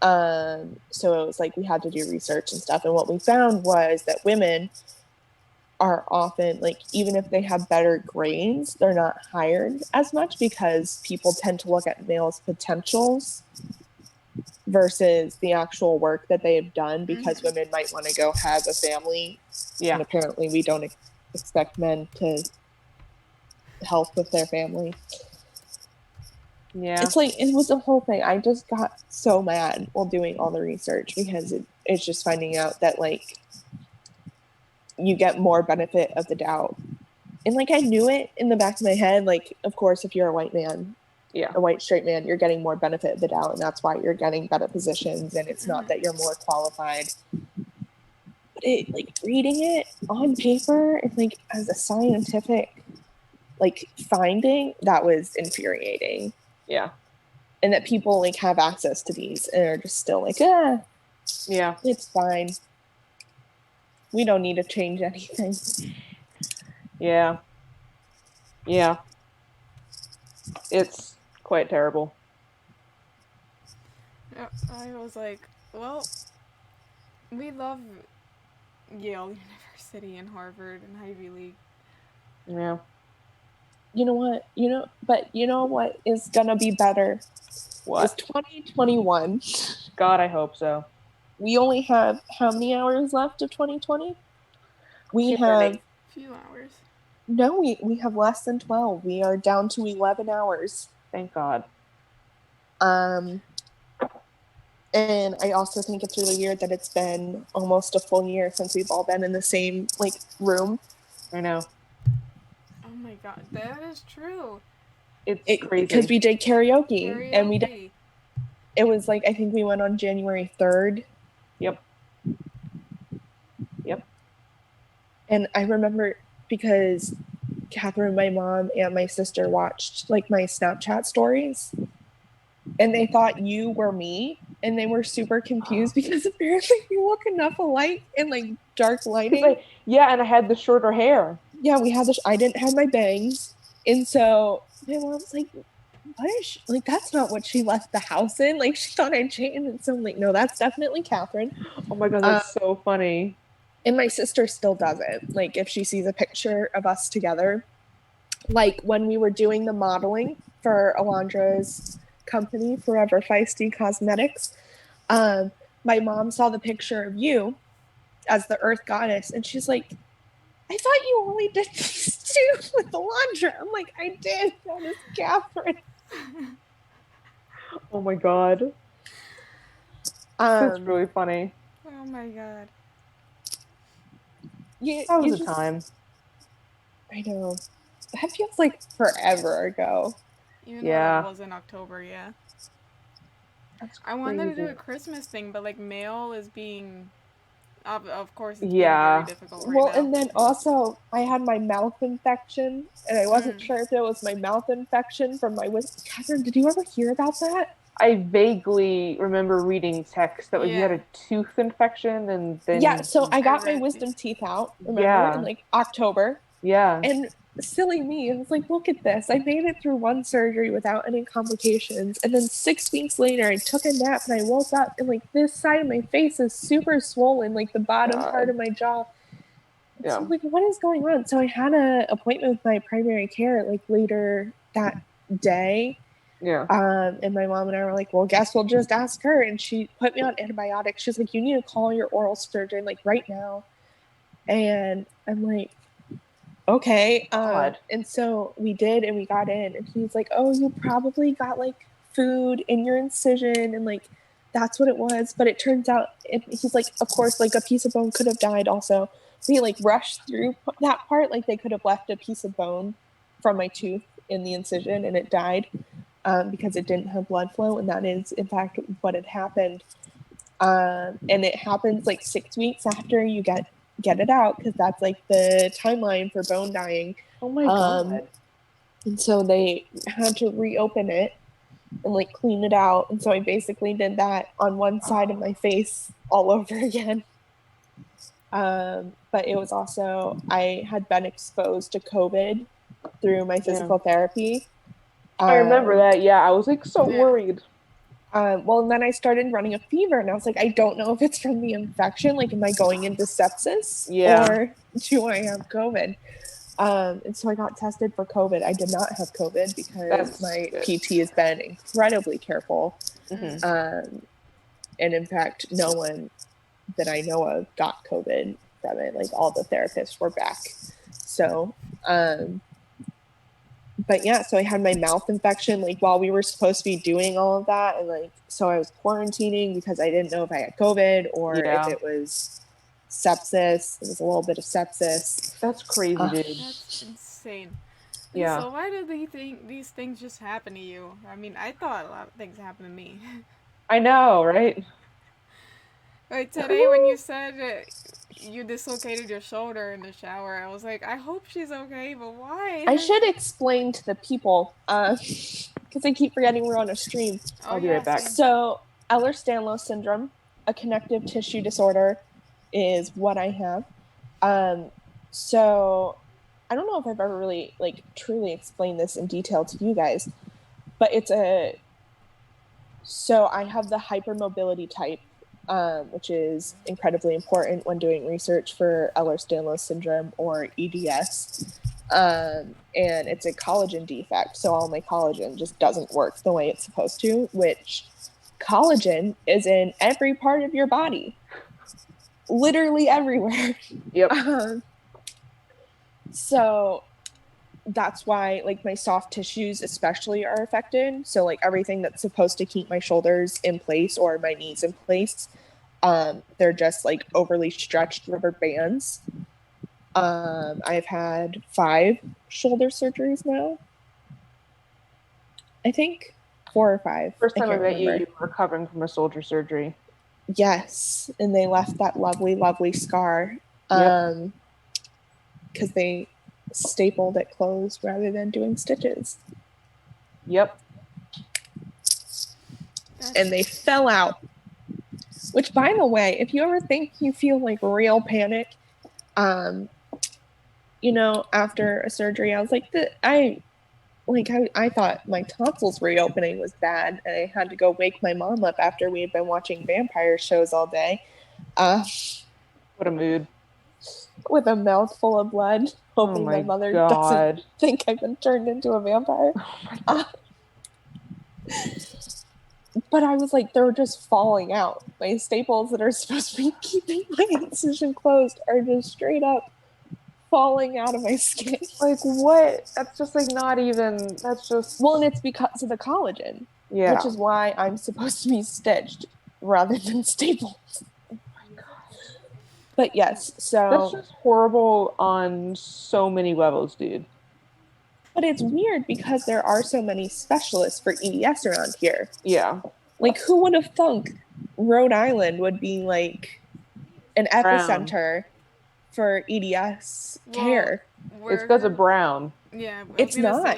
so it was like we had to do research and stuff. And what we found was that women are often, like, even if they have better grades, they're not hired as much because people tend to look at males' potentials versus the actual work that they have done, because women might want to go have a family. Yeah. And apparently we don't expect men to help with their family. Yeah. It's like, it was a whole thing. I just got so mad while doing all the research because it's just finding out that, like, you get more benefit of the doubt. And, like, I knew it in the back of my head. Like, of course, if you're a white man, a white straight man, you're getting more benefit of the doubt, and that's why you're getting better positions, and it's not that you're more qualified. But it, like, reading it on paper, it's like, as a scientific, like, finding, that was infuriating. Yeah. And that people, like, have access to these and are just still like, yeah, it's fine. We don't need to change anything. Yeah. Yeah. It's quite terrible. I was like, well, we love Yale University and Harvard and Ivy League. Yeah. You know what? But you know what is gonna be better? What? It's 2021. God, I hope so. We only have how many hours left of 2020? We have a few hours. No, we have less than 12. We are down to 11 hours. Thank God. And I also think it's really weird that it's been almost a full year since we've all been in the same, like, room. I know. Oh my God, that is true. It's crazy. Because we did karaoke. And it was like, I think we went on January 3rd. Yep. And I remember because Catherine, my mom, and my sister watched like my Snapchat stories, and they thought you were me, and they were super confused because apparently you look enough alike in like dark lighting. And I had the shorter hair. Yeah, we had this. I didn't have my bangs, and so my mom's like, "What is she? Like? That's not what she left the house in. Like she thought I'd change." And so I'm like, "No, that's definitely Catherine." Oh my god, that's so funny. And my sister still does it. Like if she sees a picture of us together, like when we were doing the modeling for Alondra's company, Forever Feisty Cosmetics, my mom saw the picture of you as the Earth Goddess, and she's like, "I thought you only did these two with Alondra." I'm like, "I did. That is Catherine." Oh my god, that's really funny. Oh my god. That was a time. I know. That feels like forever ago. Even though that was in October, yeah. I wanted to do a Christmas thing, but like mail is being, of course, it's being very difficult right now. And then also I had my mouth infection, and I wasn't sure if it was my mouth infection from my wisdom. Catherine, did you ever hear about that? I vaguely remember reading text that you had a tooth infection, and then so I got my wisdom teeth out, remember, in like October. And silly me, I was like, "Look at this. I made it through one surgery without any complications." And then 6 weeks later, I took a nap and I woke up and like this side of my face is super swollen, like the bottom part of my jaw. So I'm like, what is going on? So I had an appointment with my primary care like later that day. And my mom and I were like, "Well, guess we'll just ask her." And she put me on antibiotics. She's like, "You need to call your oral surgeon like right now." And I'm like, "Okay." And so we did, and we got in, and he's like, "Oh, you probably got like food in your incision, and like that's what it was." But it turns out, he's like, "Of course, like a piece of bone could have died also." We like rushed through that part, like they could have left a piece of bone from my tooth in the incision, and it died because it didn't have blood flow, and that is in fact what had happened. And it happens like 6 weeks after you get it out, because that's like the timeline for bone dying. Oh my god. And so they had to reopen it and like clean it out, and so I basically did that on one side of my face all over again. But it was also, I had been exposed to COVID through my physical therapy. I remember that. I was like so worried. Well, and then I started running a fever, and I was like, I don't know if it's from the infection. Like, am I going into sepsis, or do I have COVID? And so I got tested for COVID. I did not have COVID because my PT has been incredibly careful. And in fact, no one that I know of got COVID from it. Like all the therapists were back. So, but yeah, so I had my mouth infection like while we were supposed to be doing all of that, and like so I was quarantining because I didn't know if I had COVID or if it was sepsis. It was a little bit of sepsis. That's crazy, dude. That's insane. So why do these things just happen to you? I mean, I thought a lot of things happened to me. I know, right? Right, today when you said you dislocated your shoulder in the shower, I was like, I hope she's okay, but why? I should explain to the people, because I keep forgetting we're on a stream. I'll be right back. So, Ehlers-Danlos syndrome, a connective tissue disorder, is what I have. So, I don't know if I've ever really, like, truly explained this in detail to you guys, but so I have the hypermobility type, which is incredibly important when doing research for Ehlers-Danlos syndrome or EDS. And it's a collagen defect, so all my collagen just doesn't work the way it's supposed to, which collagen is in every part of your body. Literally everywhere. Yep. So that's why like my soft tissues especially are affected. So like everything that's supposed to keep my shoulders in place or my knees in place, they're just like overly stretched rubber bands. I've had 5 shoulder surgeries now. I think 4 or 5. First time I met remember. you were recovering from a soldier surgery. Yes, and they left that lovely, lovely scar. Yep. Because they stapled it closed rather than doing stitches. Yep. And they fell out. Which, by the way, if you ever think you feel like real panic, you know, after a surgery, I was like, I thought my tonsils reopening was bad, and I had to go wake my mom up after we had been watching vampire shows all day. What a mood. With a mouthful of blood, hoping my mother doesn't think I've been turned into a vampire. But I was like, they're just falling out. My staples that are supposed to be keeping my incision closed are just straight up falling out of my skin. Like, what? That's just like not even, that's just... Well, and it's because of the collagen. Yeah. Which is why I'm supposed to be stitched rather than stapled. Oh my god. But yes, so... That's just horrible on so many levels, dude. But it's weird because there are so many specialists for EDS around here. Yeah. Like, who would have thunk Rhode Island would be like an epicenter for EDS care? It's because of Brown. Yeah, it's not.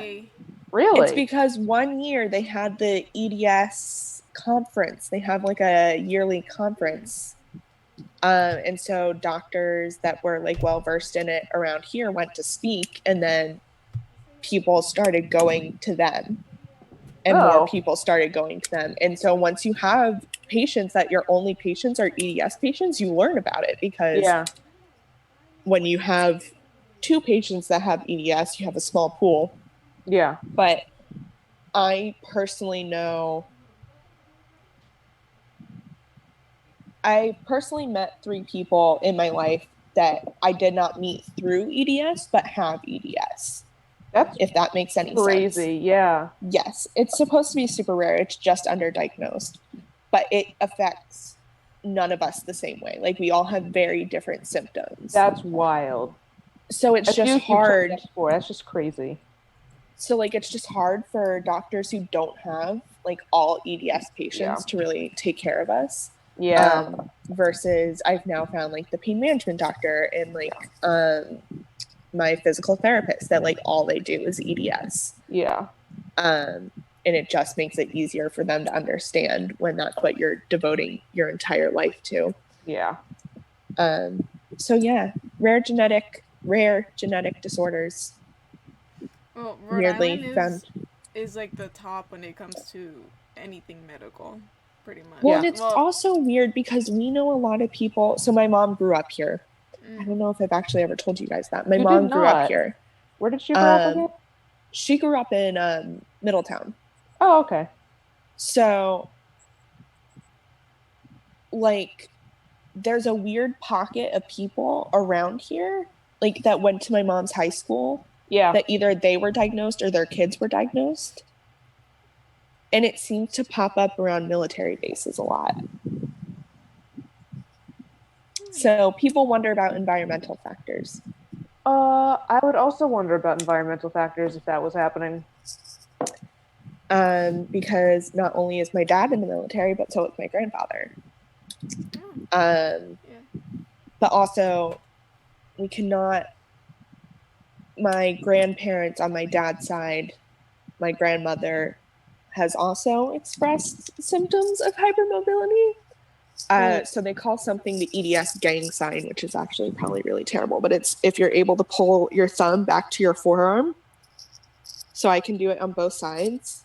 Really? It's because one year they had the EDS conference. They have like a yearly conference. And so doctors that were like well versed in it around here went to speak, and then people started going to them. And more people started going to them. And so once you have patients that your only patients are EDS patients, you learn about it, because when you have 2 patients that have EDS, you have a small pool. Yeah. But I personally know, I personally met 3 people in my life that I did not meet through EDS, but have EDS. If that makes any sense. Crazy, yeah. Yes, it's supposed to be super rare. It's just underdiagnosed, but it affects none of us the same way. Like, we all have very different symptoms. That's wild. So it's just hard. That's just crazy. So like, it's just hard for doctors who don't have like all EDS patients to really take care of us. Yeah. Versus I've now found like the pain management doctor and like my physical therapist that like all they do is EDS. Yeah. And it just makes it easier for them to understand when that's what you're devoting your entire life to. Yeah. So yeah, rare genetic disorders. Well, Rhode Island is like the top when it comes to anything medical, pretty much. Well, and it's also weird because we know a lot of people. So my mom grew up here. I don't know if I've actually ever told you guys that. My mom grew up here. Where did she grow up again? She grew up in Middletown. Oh, okay. So, like, there's a weird pocket of people around here, like, that went to my mom's high school. Yeah. That either they were diagnosed or their kids were diagnosed. And it seems to pop up around military bases a lot. So people wonder about environmental factors. I would also wonder about environmental factors if that was happening. Because not only is my dad in the military, but so is my grandfather. But also, we cannot... My grandparents on my dad's side, my grandmother has also expressed symptoms of hypermobility. So they call something the EDS gang sign, which is actually probably really terrible, but it's if you're able to pull your thumb back to your forearm. So I can do it on both sides.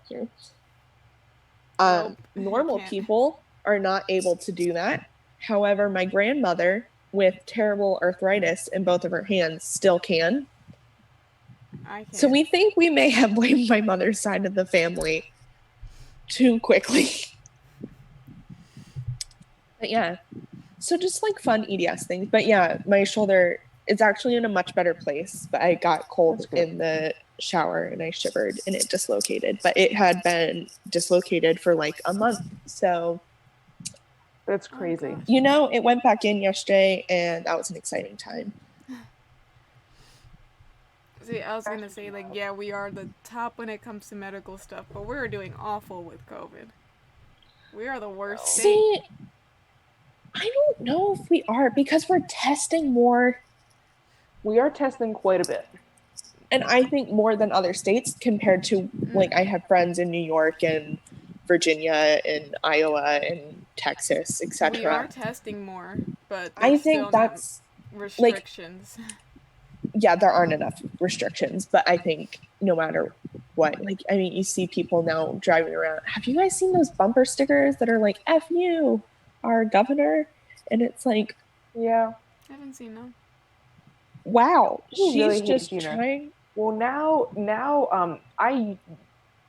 Here. Normal people are not able to do that. However, my grandmother with terrible arthritis in both of her hands still can. So we think we may have blamed my mother's side of the family too quickly. But yeah, so just like fun EDS things. But yeah, my shoulder is actually in a much better place, but I got cold in the shower and I shivered and it dislocated. But it had been dislocated for like a month. So that's crazy. You know, it went back in yesterday and that was an exciting time. See, I was gonna say, like, yeah, we are the top when it comes to medical stuff, but we're doing awful with COVID. We are the worst state. See, I don't know if we are, because we're testing more. We are testing quite a bit. And I think more than other states compared to, like, I have friends in New York and Virginia and Iowa and Texas, etc. We are testing more, but I think that's restrictions. Like, yeah, there aren't enough restrictions, but I think no matter what, like, I mean, you see people now driving around. Have you guys seen those bumper stickers that are like, F you, our governor? And it's like, yeah. I haven't seen them. Wow, she's really just Gina. trying. Well, now,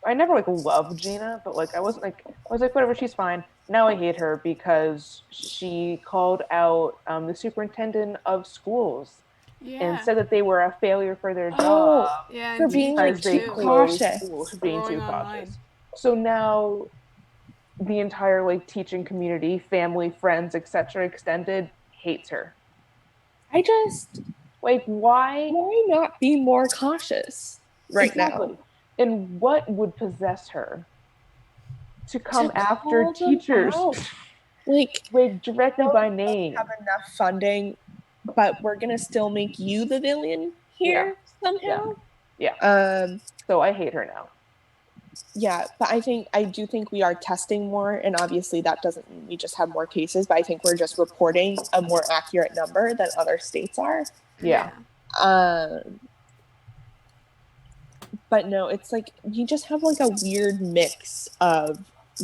I never like loved Gina, but like I was like whatever, she's fine. Now I hate her because she called out the superintendent of schools and said that they were a failure for their job. Yeah, for being like too cautious. For being too cautious. So now the entire like teaching community, family, friends, etc., extended hates her. I just like why not be more cautious right now? And what would possess her to come after teachers like directly by name? Have enough funding, but we're gonna still make you the villain here somehow. So I hate her now. Yeah, but I do think we are testing more, and obviously that doesn't mean we just have more cases, but I think we're just reporting a more accurate number than other states are. Yeah. But no, it's like we just have like a weird mix of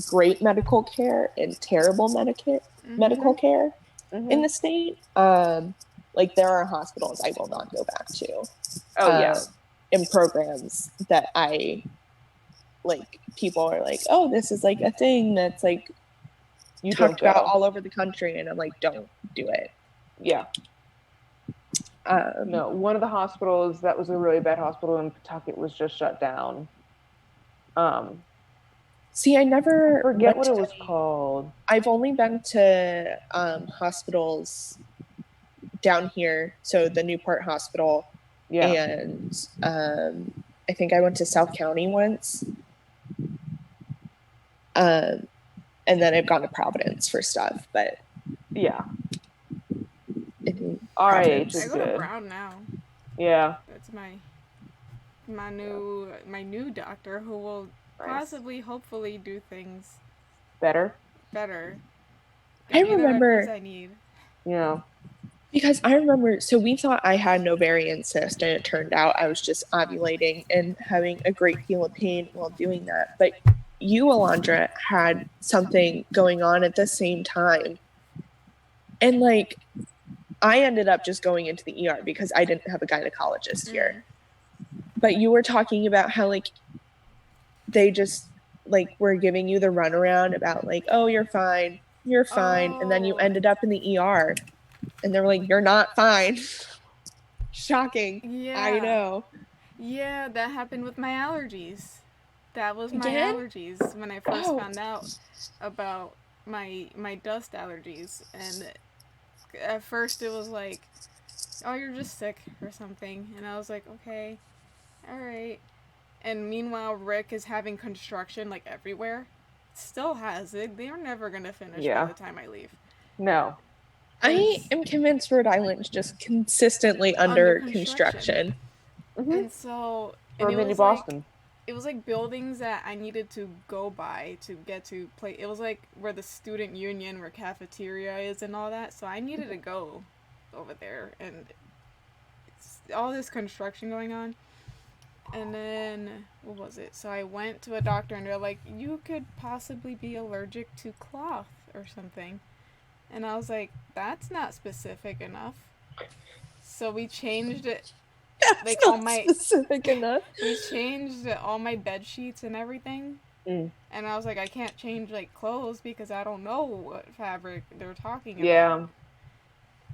great medical care and terrible medical care in the state. Like there are hospitals I will not go back to. In programs that I like, people are like, oh, this is like a thing that's like you talked about all over the country, and I'm like, don't do it. Yeah. No, one of the hospitals that was a really bad hospital in Pawtucket was just shut down. See, I never forget what it was called. I've only been to hospitals down here, so the Newport Hospital, and I think I went to South County once, and then I've gone to Providence for stuff, but yeah. RH is good. I go to Brown now. Yeah. That's my new doctor who will possibly, hopefully, do things better. I remember. I need. Yeah. Because I remember, so we thought I had an ovarian cyst, and it turned out I was just ovulating and having a great deal of pain while doing that. But you, Alondra, had something going on at the same time. And like, I ended up just going into the ER because I didn't have a gynecologist here. But you were talking about how like they just like were giving you the runaround about like, oh, you're fine. And then you ended up in the ER. And they were like, you're not fine. Shocking. Yeah. I know. Yeah, that happened with my allergies. That was my allergies when I first found out about my dust allergies. And at first it was like, oh, you're just sick or something. And I was like, okay, all right. And meanwhile, Rick is having construction like everywhere. Still has it. They're never going to finish by the time I leave. No. I am convinced Rhode Island's just consistently under construction. And so, or mini Boston. It was like buildings that I needed to go by to get to play. It was like where the student union, where cafeteria is and all that. So I needed to go over there, and all this construction going on. And then, what was it? So I went to a doctor, and they're like, you could possibly be allergic to cloth or something. And I was like, that's not specific enough. So we changed it. That's not specific enough. We changed all my bed sheets and everything. And I was like, I can't change like clothes because I don't know what fabric they're talking about. Yeah.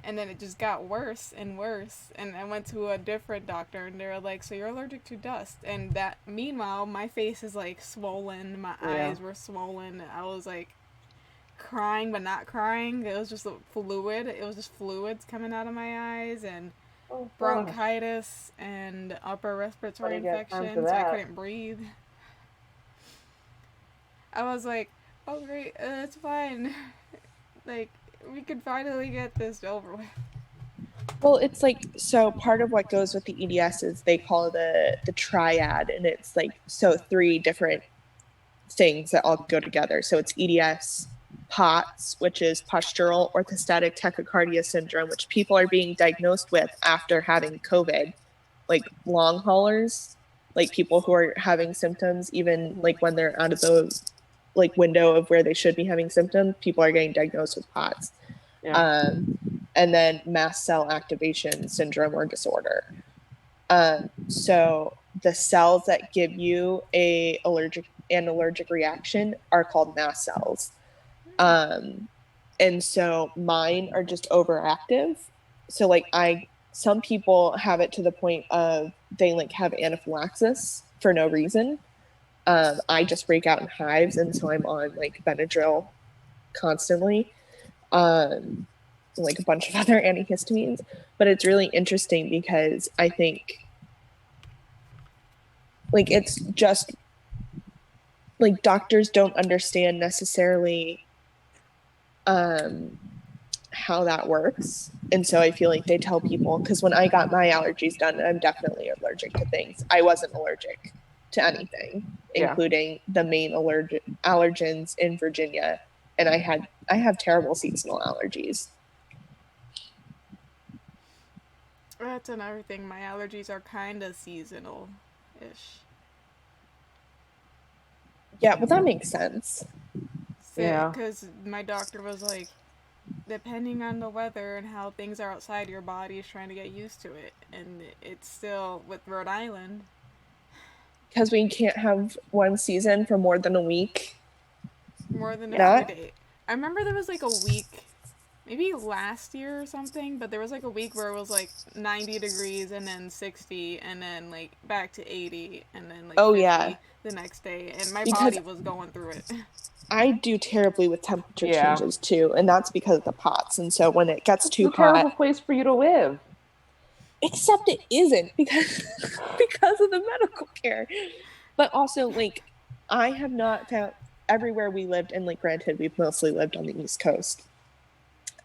And then it just got worse and worse. And I went to a different doctor, and they were like, so you're allergic to dust. And that, meanwhile, my face is like swollen. My eyes were swollen. I was like crying, but not crying. It was just fluid. It was just fluids coming out of my eyes. And bronchitis and upper respiratory infections. I couldn't breathe. I was like, oh great, it's fine. Like, we could finally get this over with. Well, it's like, so part of what goes with the EDS is they call it the triad, and it's like, so 3 different things that all go together. So it's EDS, POTS, which is postural orthostatic tachycardia syndrome, which people are being diagnosed with after having COVID, like long haulers, like people who are having symptoms, even like when they're out of the like window of where they should be having symptoms, people are getting diagnosed with POTS. Yeah. And then mast cell activation syndrome or disorder. So the cells that give you an allergic reaction are called mast cells. And so mine are just overactive. So like some people have it to the point of they like have anaphylaxis for no reason. I just break out in hives, and so I'm on like Benadryl constantly. Like a bunch of other antihistamines. But it's really interesting because I think like it's just like doctors don't understand necessarily how that works. And so I feel like they tell people, because when I got my allergies done, I'm definitely allergic to things. I wasn't allergic to anything, including the main allergens in Virginia. And I have terrible seasonal allergies. That's another thing. My allergies are kind of seasonal-ish. Yeah, but that makes sense. Yeah. Because my doctor was like, depending on the weather and how things are outside, your body is trying to get used to it. And it's still with Rhode Island. Because we can't have one season for more than a week. More than a few days. I remember there was like a week, maybe last year or something, but there was like a week where it was like 90 degrees and then 60 and then like back to 80 and then like 50 the next day. And my body was going through it. I do terribly with temperature changes too, and that's because of the POTS. And so when it gets too hot, it's a terrible place for you to live. Except it isn't because of the medical care. But also, like, I have not found everywhere we lived, and like, granted, we've mostly lived on the East Coast.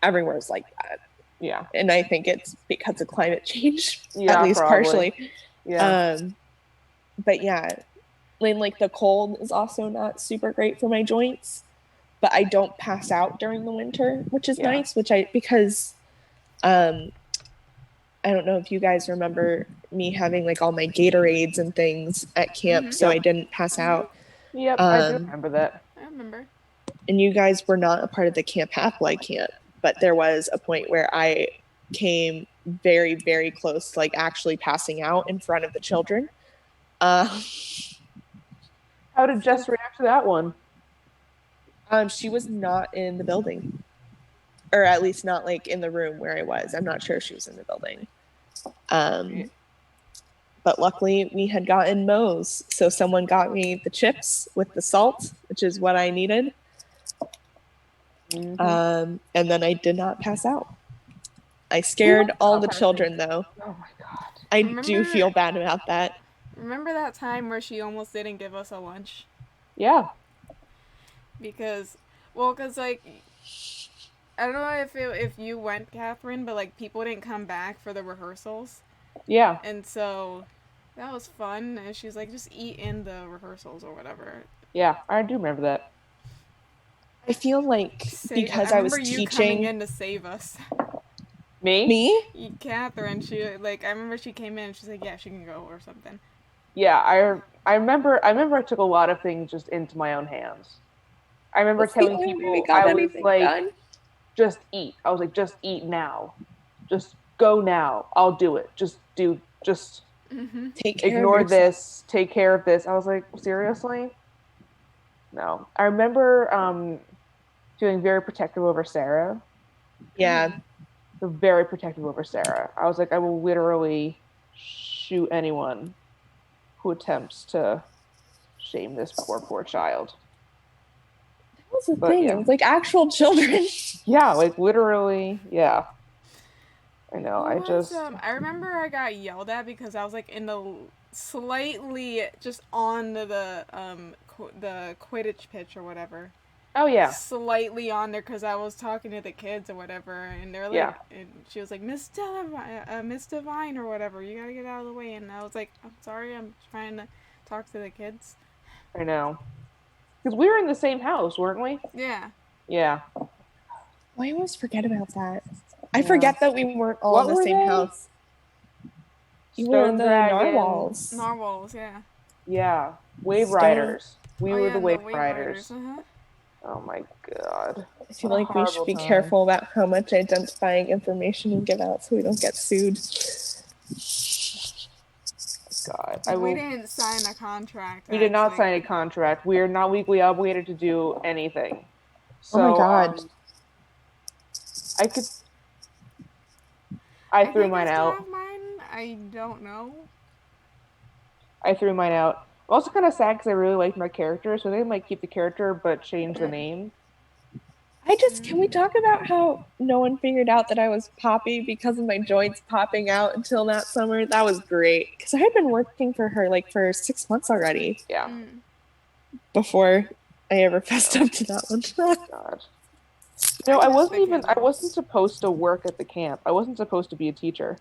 Everywhere is like that. Yeah. And I think it's because of climate change, at least partially. Yeah. But yeah, like the cold is also not super great for my joints, but I don't pass out during the winter, which is nice, because I don't know if you guys remember me having like all my Gatorades and things at camp, so I didn't pass out. Yep, I do remember that. I remember. And you guys were not a part of the Camp Half-Life camp, but there was a point where I came very, very close to like actually passing out in front of the children. How did Jess react to that one? She was not in the building. Or at least not like in the room where I was. I'm not sure if she was in the building. But luckily we had gotten Moe's. So someone got me the chips with the salt, which is what I needed. And then I did not pass out. I scared all the children though. Oh my God. I do feel bad about that. Remember that time where she almost didn't give us a lunch? Yeah. Because like, I don't know if you went, Catherine, but like people didn't come back for the rehearsals. Yeah. And so that was fun. And she's like, just eat in the rehearsals or whatever. Yeah, I do remember that. I feel like because I was teaching. You coming in to save us. Me? Catherine, I remember she came in and she's like, yeah, she can go or something. Yeah, I remember I took a lot of things just into my own hands. I remember telling people I was like, done. Just eat. I was like, just eat now. Just go now. I'll do it. Just ignore this. Take care of this. I was like, seriously? No. I remember feeling very protective over Sarah. Yeah. Very protective over Sarah. I was like, I will literally shoot anyone who attempts to shame this poor child. That was the thing. Yeah. It was like actual children. Yeah, like literally, yeah. I know. I remember I got yelled at because I was like in the slightly just on the Quidditch pitch or whatever. Oh yeah. Slightly on there because I was talking to the kids or whatever, and they're like, and she was like, Miss Divine or whatever, you gotta get out of the way, and I was like, I'm sorry, I'm trying to talk to the kids. I know. Because we were in the same house, weren't we? Yeah. Yeah. Well, I always forget about that. I forget that we weren't all in the same house. You were the narwhals. Narwhals, yeah. Yeah. Wave Riders. We were the Wave Riders. Uh-huh. Oh my god. I feel like we should be careful about how much identifying information we give out so we don't get sued. God. We didn't sign a contract. We did not sign a contract. We are not legally obligated to do anything. So, oh my god. I threw mine out. I don't know. I threw mine out. I'm also kind of sad because I really liked my character, so they might keep the character but change the name. Can we talk about how no one figured out that I was Poppy because of my joints popping out until that summer? That was great. Because I had been working for her like for 6 months already. Yeah. Before I ever fessed up to that one. God. No, I wasn't supposed to work at the camp. I wasn't supposed to be a teacher.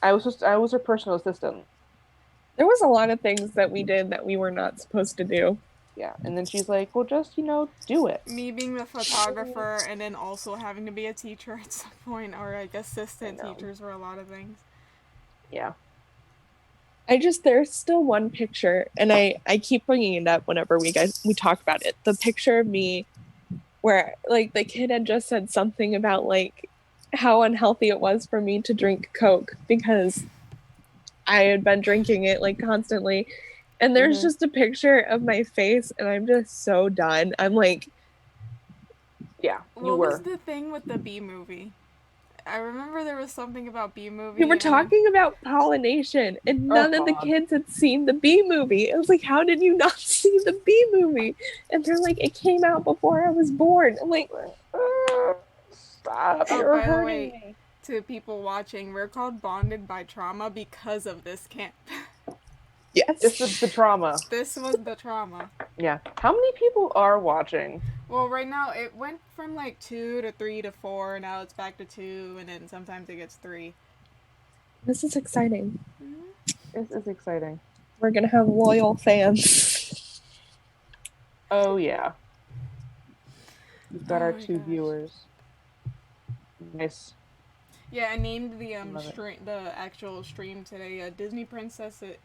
I was her personal assistant. There was a lot of things that we did that we were not supposed to do. Yeah, and then she's like, well, just, do it. Me being the photographer and then also having to be a teacher at some point, or like assistant teachers for a lot of things. Yeah. There's still one picture, and I keep bringing it up whenever we talk about it. The picture of me where, like, the kid had just said something about, like, how unhealthy it was for me to drink Coke because I had been drinking it, like, constantly. And there's just a picture of my face, and I'm just so done. I'm like... Yeah, What was the thing with the Bee Movie? I remember there was something about Bee Movie. We were talking about pollination, and none of the kids had seen the Bee Movie. I was like, how did you not see the Bee Movie? And they're like, it came out before I was born. I'm like, stop, you're hurting me. To people watching, we're called Bonded by Trauma because of this camp. Yes. This is the trauma. This was the trauma. Yeah. How many people are watching? Well, right now, it went from like 2 to 3 to 4, now it's back to 2, and then sometimes it gets 3. This is exciting. This is exciting. We're going to have loyal fans. Oh, yeah. We've got our 2 viewers. Nice. Yeah, I named the actual stream today Disney Princesses,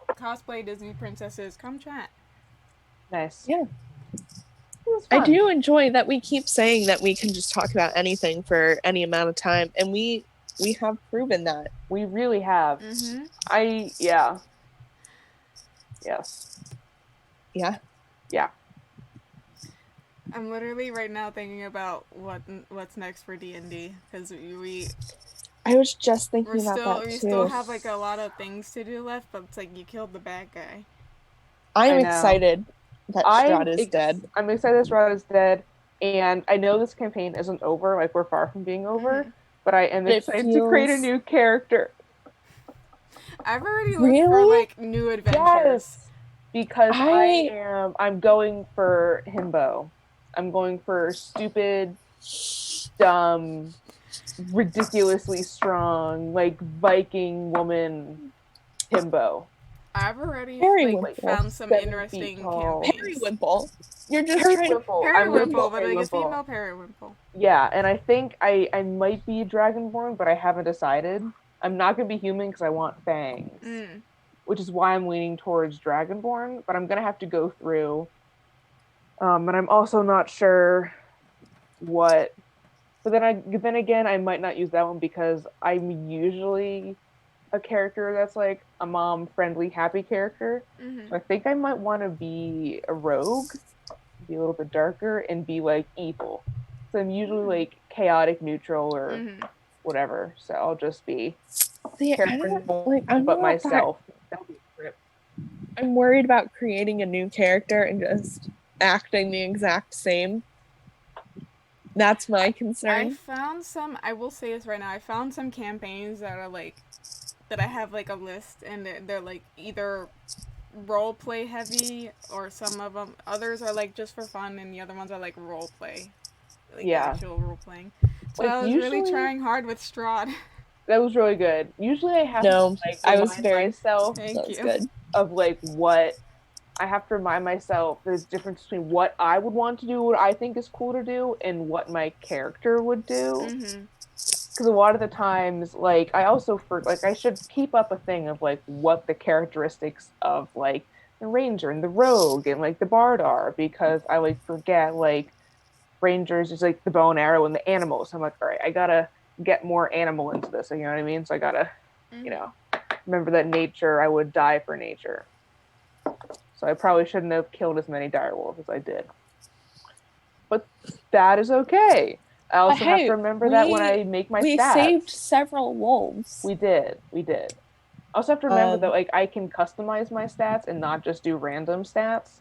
cosplay Disney Princesses. Come chat. Nice. Yeah. I do enjoy that we keep saying that we can just talk about anything for any amount of time, and we have proven that. We really have. Yeah. Yes. Yeah. Yeah. I'm literally right now thinking about what's next for D&D because I was just thinking about that too. We still have like a lot of things to do left, but it's like you killed the bad guy. I'm excited that Strahd is dead. I'm excited that Strahd is dead, and I know this campaign isn't over. Like, we're far from being over, but I am excited to create a new character. I've already looked for like new adventures. Yes, because I'm going for himbo. I'm going for stupid, dumb, ridiculously strong, like Viking woman himbo. I've already found some interesting campaigns. Periwinkle. You're just Periwinkle, but like a female Periwinkle. Yeah, and I think I might be Dragonborn, but I haven't decided. I'm not going to be human because I want fangs, which is why I'm leaning towards Dragonborn, but I'm going to have to go through. And I'm also not sure what. But then again, I might not use that one because I'm usually a character that's like a mom-friendly, happy character. So I think I might want to be a rogue, be a little bit darker, and be like evil. So I'm usually like chaotic, neutral, or whatever. So I'll just be but myself. I'm worried about creating a new character and just acting the exact same That's my concern. I found some, I will say this right now, I found some campaigns that are like, that I have like a list, and they're like either role play heavy, or some of them, others are like just for fun, and the other ones are like role play, like actual role playing. So like, I was really trying hard with Strahd. That was really good. Usually I have to like remind myself of like what I have to remind myself there's a difference between what I would want to do, what I think is cool to do, and what my character would do. Because a lot of the times, like, I also like I should keep up a thing of like what the characteristics of like the ranger and the rogue and like the bard are, because I like forget like rangers is like the bow and arrow and the animals. I'm like, all right, I gotta get more animal into this. You know what I mean? So I gotta, you know, remember that nature. I would die for nature. So I probably shouldn't have killed as many direwolves as I did. But that is okay. I also have to remember that when I make my stats. We saved several wolves. We did. I also have to remember that like I can customize my stats and not just do random stats.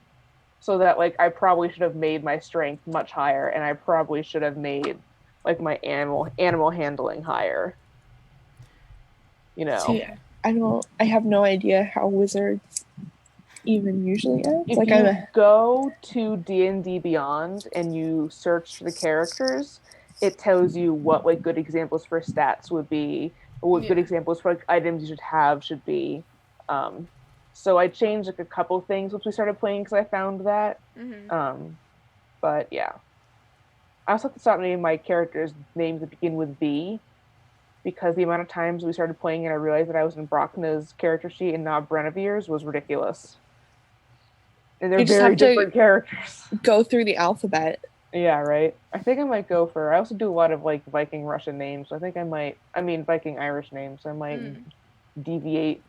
So that like I probably should have made my strength much higher, and I probably should have made like my animal handling higher. You know. See, I have no idea how wizards even usually act. If you go to D&D Beyond and you search the characters, it tells you what like good examples for stats would be, or what good examples for like items you should be. So I changed like a couple things once we started playing because I found that. But yeah, I also have to stop naming my characters names that begin with B, because the amount of times we started playing and I realized that I was in Brockna's character sheet and not Brenevir's was ridiculous. And they're very different characters. Go through the alphabet. Yeah, right. I think I might go for. I also do a lot of like Viking Russian names. So I think I might. I mean Viking Irish names. So I might deviate.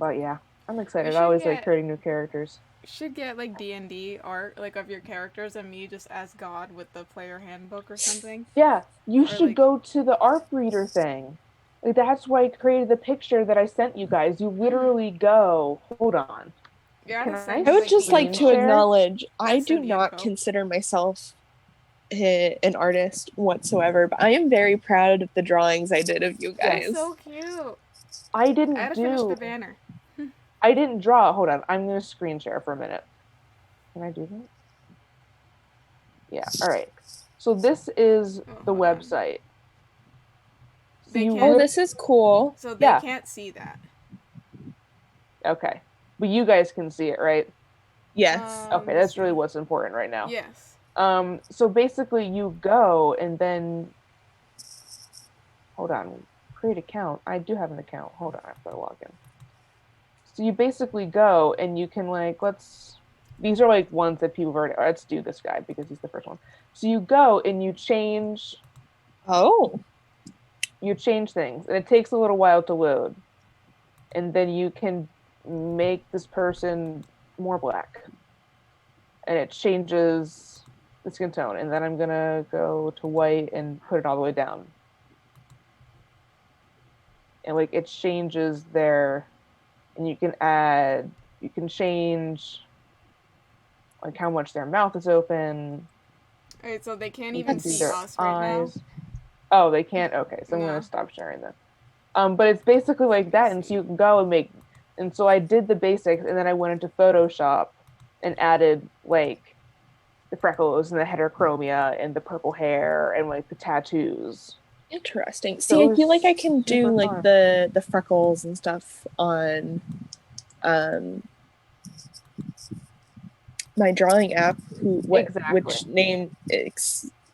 But yeah, I'm excited. I always like creating new characters. You should get like D&D art like of your characters and me just as God with the player handbook or something. Yeah, you should go to the art reader thing. Like, that's why I created the picture that I sent you guys. You literally go. Hold on. I would just like to acknowledge I do not consider myself an artist whatsoever, but I am very proud of the drawings I did of you guys. That's so cute. I didn't finish the banner. I didn't draw. Hold on. I'm going to screen share for a minute. Can I do that? Yeah. All right. So this is the website. This is cool. So they can't see that. Okay. But you guys can see it, right? Yes. Okay, that's really what's important right now. Yes. So basically you go and then... Hold on. Create account. I do have an account. Hold on. I've got to log in. So you basically go and you can like, these are like ones that people have already... Let's do this guy because he's the first one. So you go and you change... You change things. And it takes a little while to load. And then you can make this person more black. And it changes the skin tone. And then I'm going to go to white and put it all the way down. And like it changes their... And you can change like how much their mouth is open. Alright, so they can't even see us right now? Oh, they can't? Okay, so I'm going to stop sharing that. But it's basically like that, and so you can go and make... And so I did the basics, and then I went into Photoshop and added, like, the freckles and the heterochromia and the purple hair and, like, the tattoos. Interesting. See, I feel like I can do, like, the freckles and stuff on my drawing app, which name...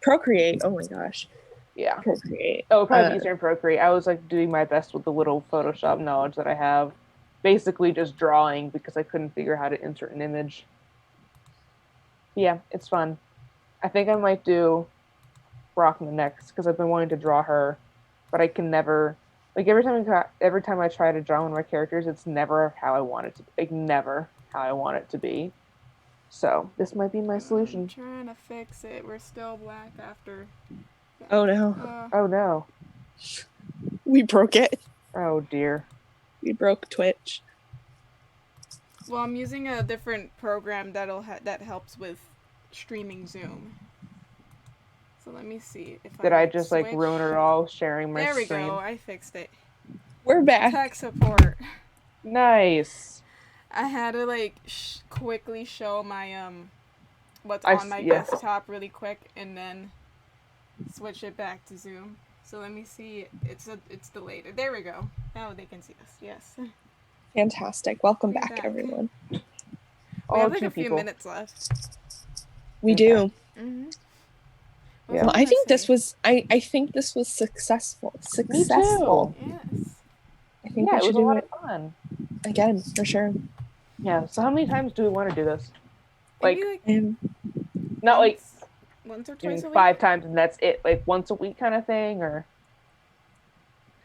Procreate. Oh, my gosh. Yeah. Procreate. Oh, probably easier in Procreate. I was like doing my best with the little Photoshop knowledge that I have. Basically just drawing because I couldn't figure out how to insert an image. Yeah, it's fun. I think I might do Brockna next because I've been wanting to draw her, but I can never... Like every time I try to draw one of my characters, it's never how I want it to be. Like never how I want it to be. So this might be my solution. I'm trying to fix it. We're still black after... Oh no. Oh no. We broke it. Oh dear. We broke Twitch. Well, I'm using a different program that helps with streaming Zoom. So let me see if Did I just switch. like ruin it all sharing my There we screen? go. I fixed it. We're back. Tech support. Nice. I had to like quickly show my what's on my desktop really quick and then switch it back to Zoom. So let me see. It's delayed. There we go. Now they can see us. Yes. Fantastic. Welcome back, everyone. We have like a few minutes left. We do. Mm-hmm. Yeah. Well, I think this was successful. Successful. Me too. Yes. I think we should do it of fun. Again, for sure. Yeah. So how many times do we want to do this? Like not like once or twice a week? 5 times and that's it. Like once a week kind of thing, or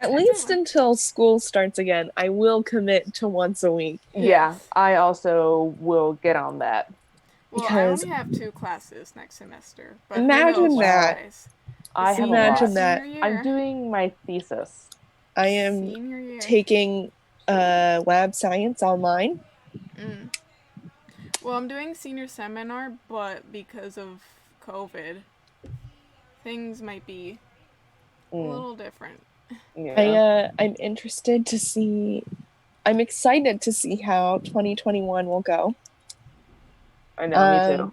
at least until school starts again. I will commit to once a week. Yeah, I also will get on that. Well, because I only have 2 classes next semester. But imagine that. I have imagine that. I'm doing my thesis. I am taking lab science online. Mm. Well, I'm doing senior seminar, but because of COVID, things might be a little different. Yeah. I'm interested to see. I'm excited to see how 2021 will go. I know, me too.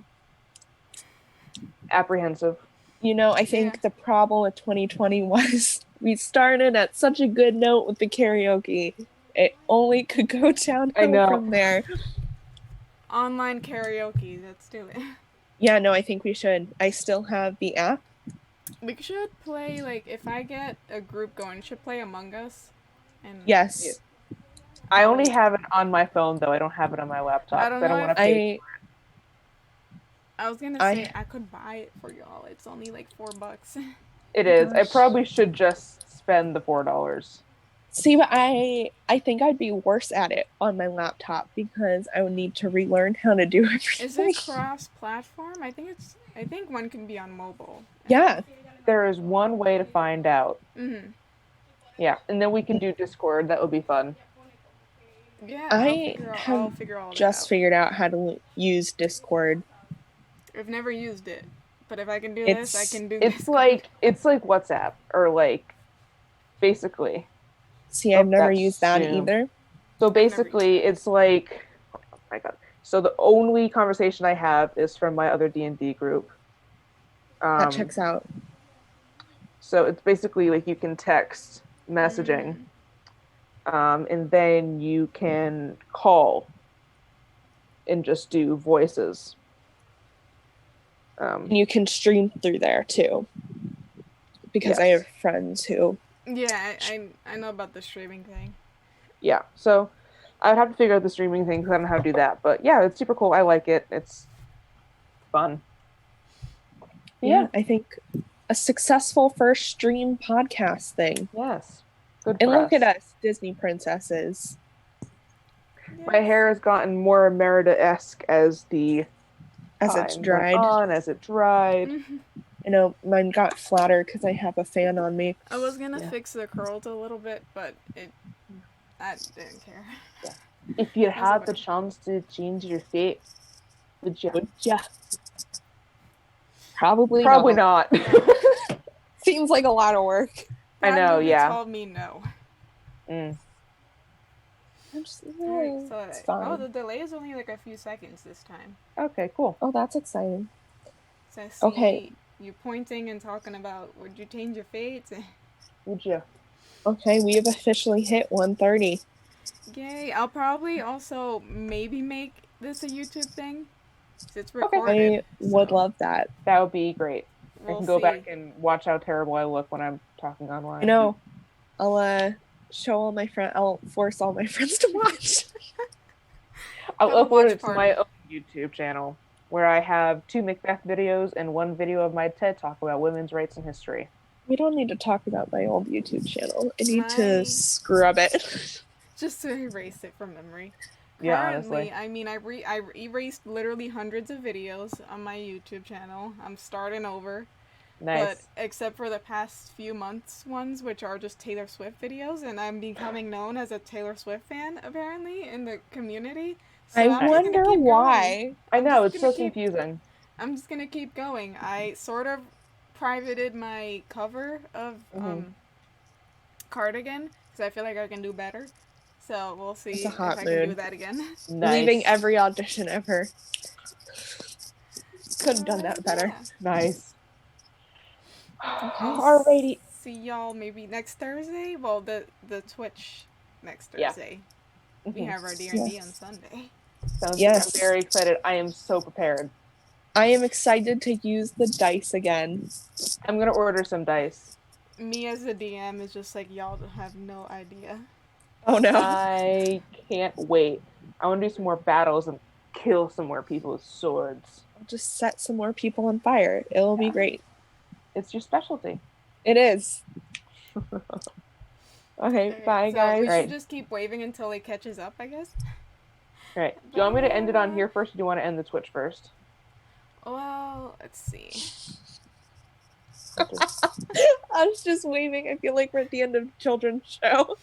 Apprehensive. I think the problem with 2020 was we started at such a good note with the karaoke. It only could go downhill from there. Online karaoke, let's do it. Yeah, no, I think we should. I still have the app. We should play, like, if I get a group going, we should play Among Us. And yes. I only have it on my phone, though. I don't have it on my laptop. I don't want to pay. I was gonna say I could buy it for y'all. It's only like $4. It is. I probably should just spend the $4. See, but I think I'd be worse at it on my laptop because I would need to relearn how to do everything. Is it cross-platform? I think one can be on mobile. Yeah. There is one way to find out. Mm-hmm. Yeah, and then we can do Discord. That would be fun. Yeah, I'll figured out how to use Discord. I've never used it, but if I can do this, I can do this. It's like WhatsApp, or like, basically. See, I've never used that either. So basically, it's like, oh my god. So the only conversation I have is from my other D&D group. That checks out. So it's basically like you can text messaging, and then you can call and just do voices. You can stream through there too, because I have friends who. Yeah, I know about the streaming thing. Yeah, so I'd have to figure out the streaming thing because I don't know how to do that. But yeah, it's super cool. I like it. It's fun. Yeah, I think a successful first stream podcast thing. Yes. Good and look at us, Disney princesses. Yes. My hair has gotten more Merida-esque as it's dried. As it dried. I know mine got flatter because I have a fan on me. I was gonna fix the curls a little bit, but I didn't care. Yeah. If you had the chance to change your face, would you? Probably not. Seems like a lot of work. I know, yeah. Told me no. It's fine. The delay is only like a few seconds this time. Okay, cool. Oh, that's exciting. So I see you pointing and talking about, would you change your fate? Would you? Okay, we have officially hit 1:30. Yay! I'll probably also maybe make this a YouTube thing. It's recorded. I would love that. That would be great. I can go back and watch how terrible I look when I'm talking online. I know. I'll show all my friends. I'll force all my friends to watch. I'll upload it to my own YouTube channel where I have 2 Macbeth videos and 1 video of my TED Talk about women's rights and history. We don't need to talk about my old YouTube channel. I need to scrub it. Just to erase it from memory. Yeah, Currently, honestly. I mean, I erased literally hundreds of videos on my YouTube channel. I'm starting over. Nice. But except for the past few months ones, which are just Taylor Swift videos, and I'm becoming known as a Taylor Swift fan, apparently, in the community. So I wonder why. I know, it's so confusing. I'm just gonna keep going. I sort of privated my cover of Cardigan because I feel like I can do better. So we'll see if I can do that again. Nice. Leaving every audition ever. Could have done that better. Yeah. Nice. Alrighty. See y'all maybe next Thursday. Well, the Twitch next Thursday. Yeah. We have our D&D on Sunday. Sounds good. I'm very excited. I am so prepared. I am excited to use the dice again. I'm gonna order some dice. Me as a DM is just like, y'all have no idea. Oh no. I can't wait. I want to do some more battles and kill some more people with swords. I'll just set some more people on fire. It'll be great. It's your specialty. It is. Okay, bye guys. We should just keep waving until it catches up, I guess. Right. Do you want me to end it on here first, or do you want to end the Twitch first? Well, let's see. I was just waving. I feel like we're at the end of a children's show.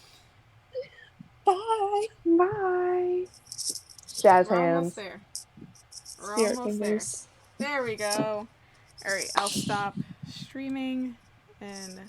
Bye. Bye. Jazz We're hands. Almost there. We're almost there. There we go. All right, I'll stop streaming and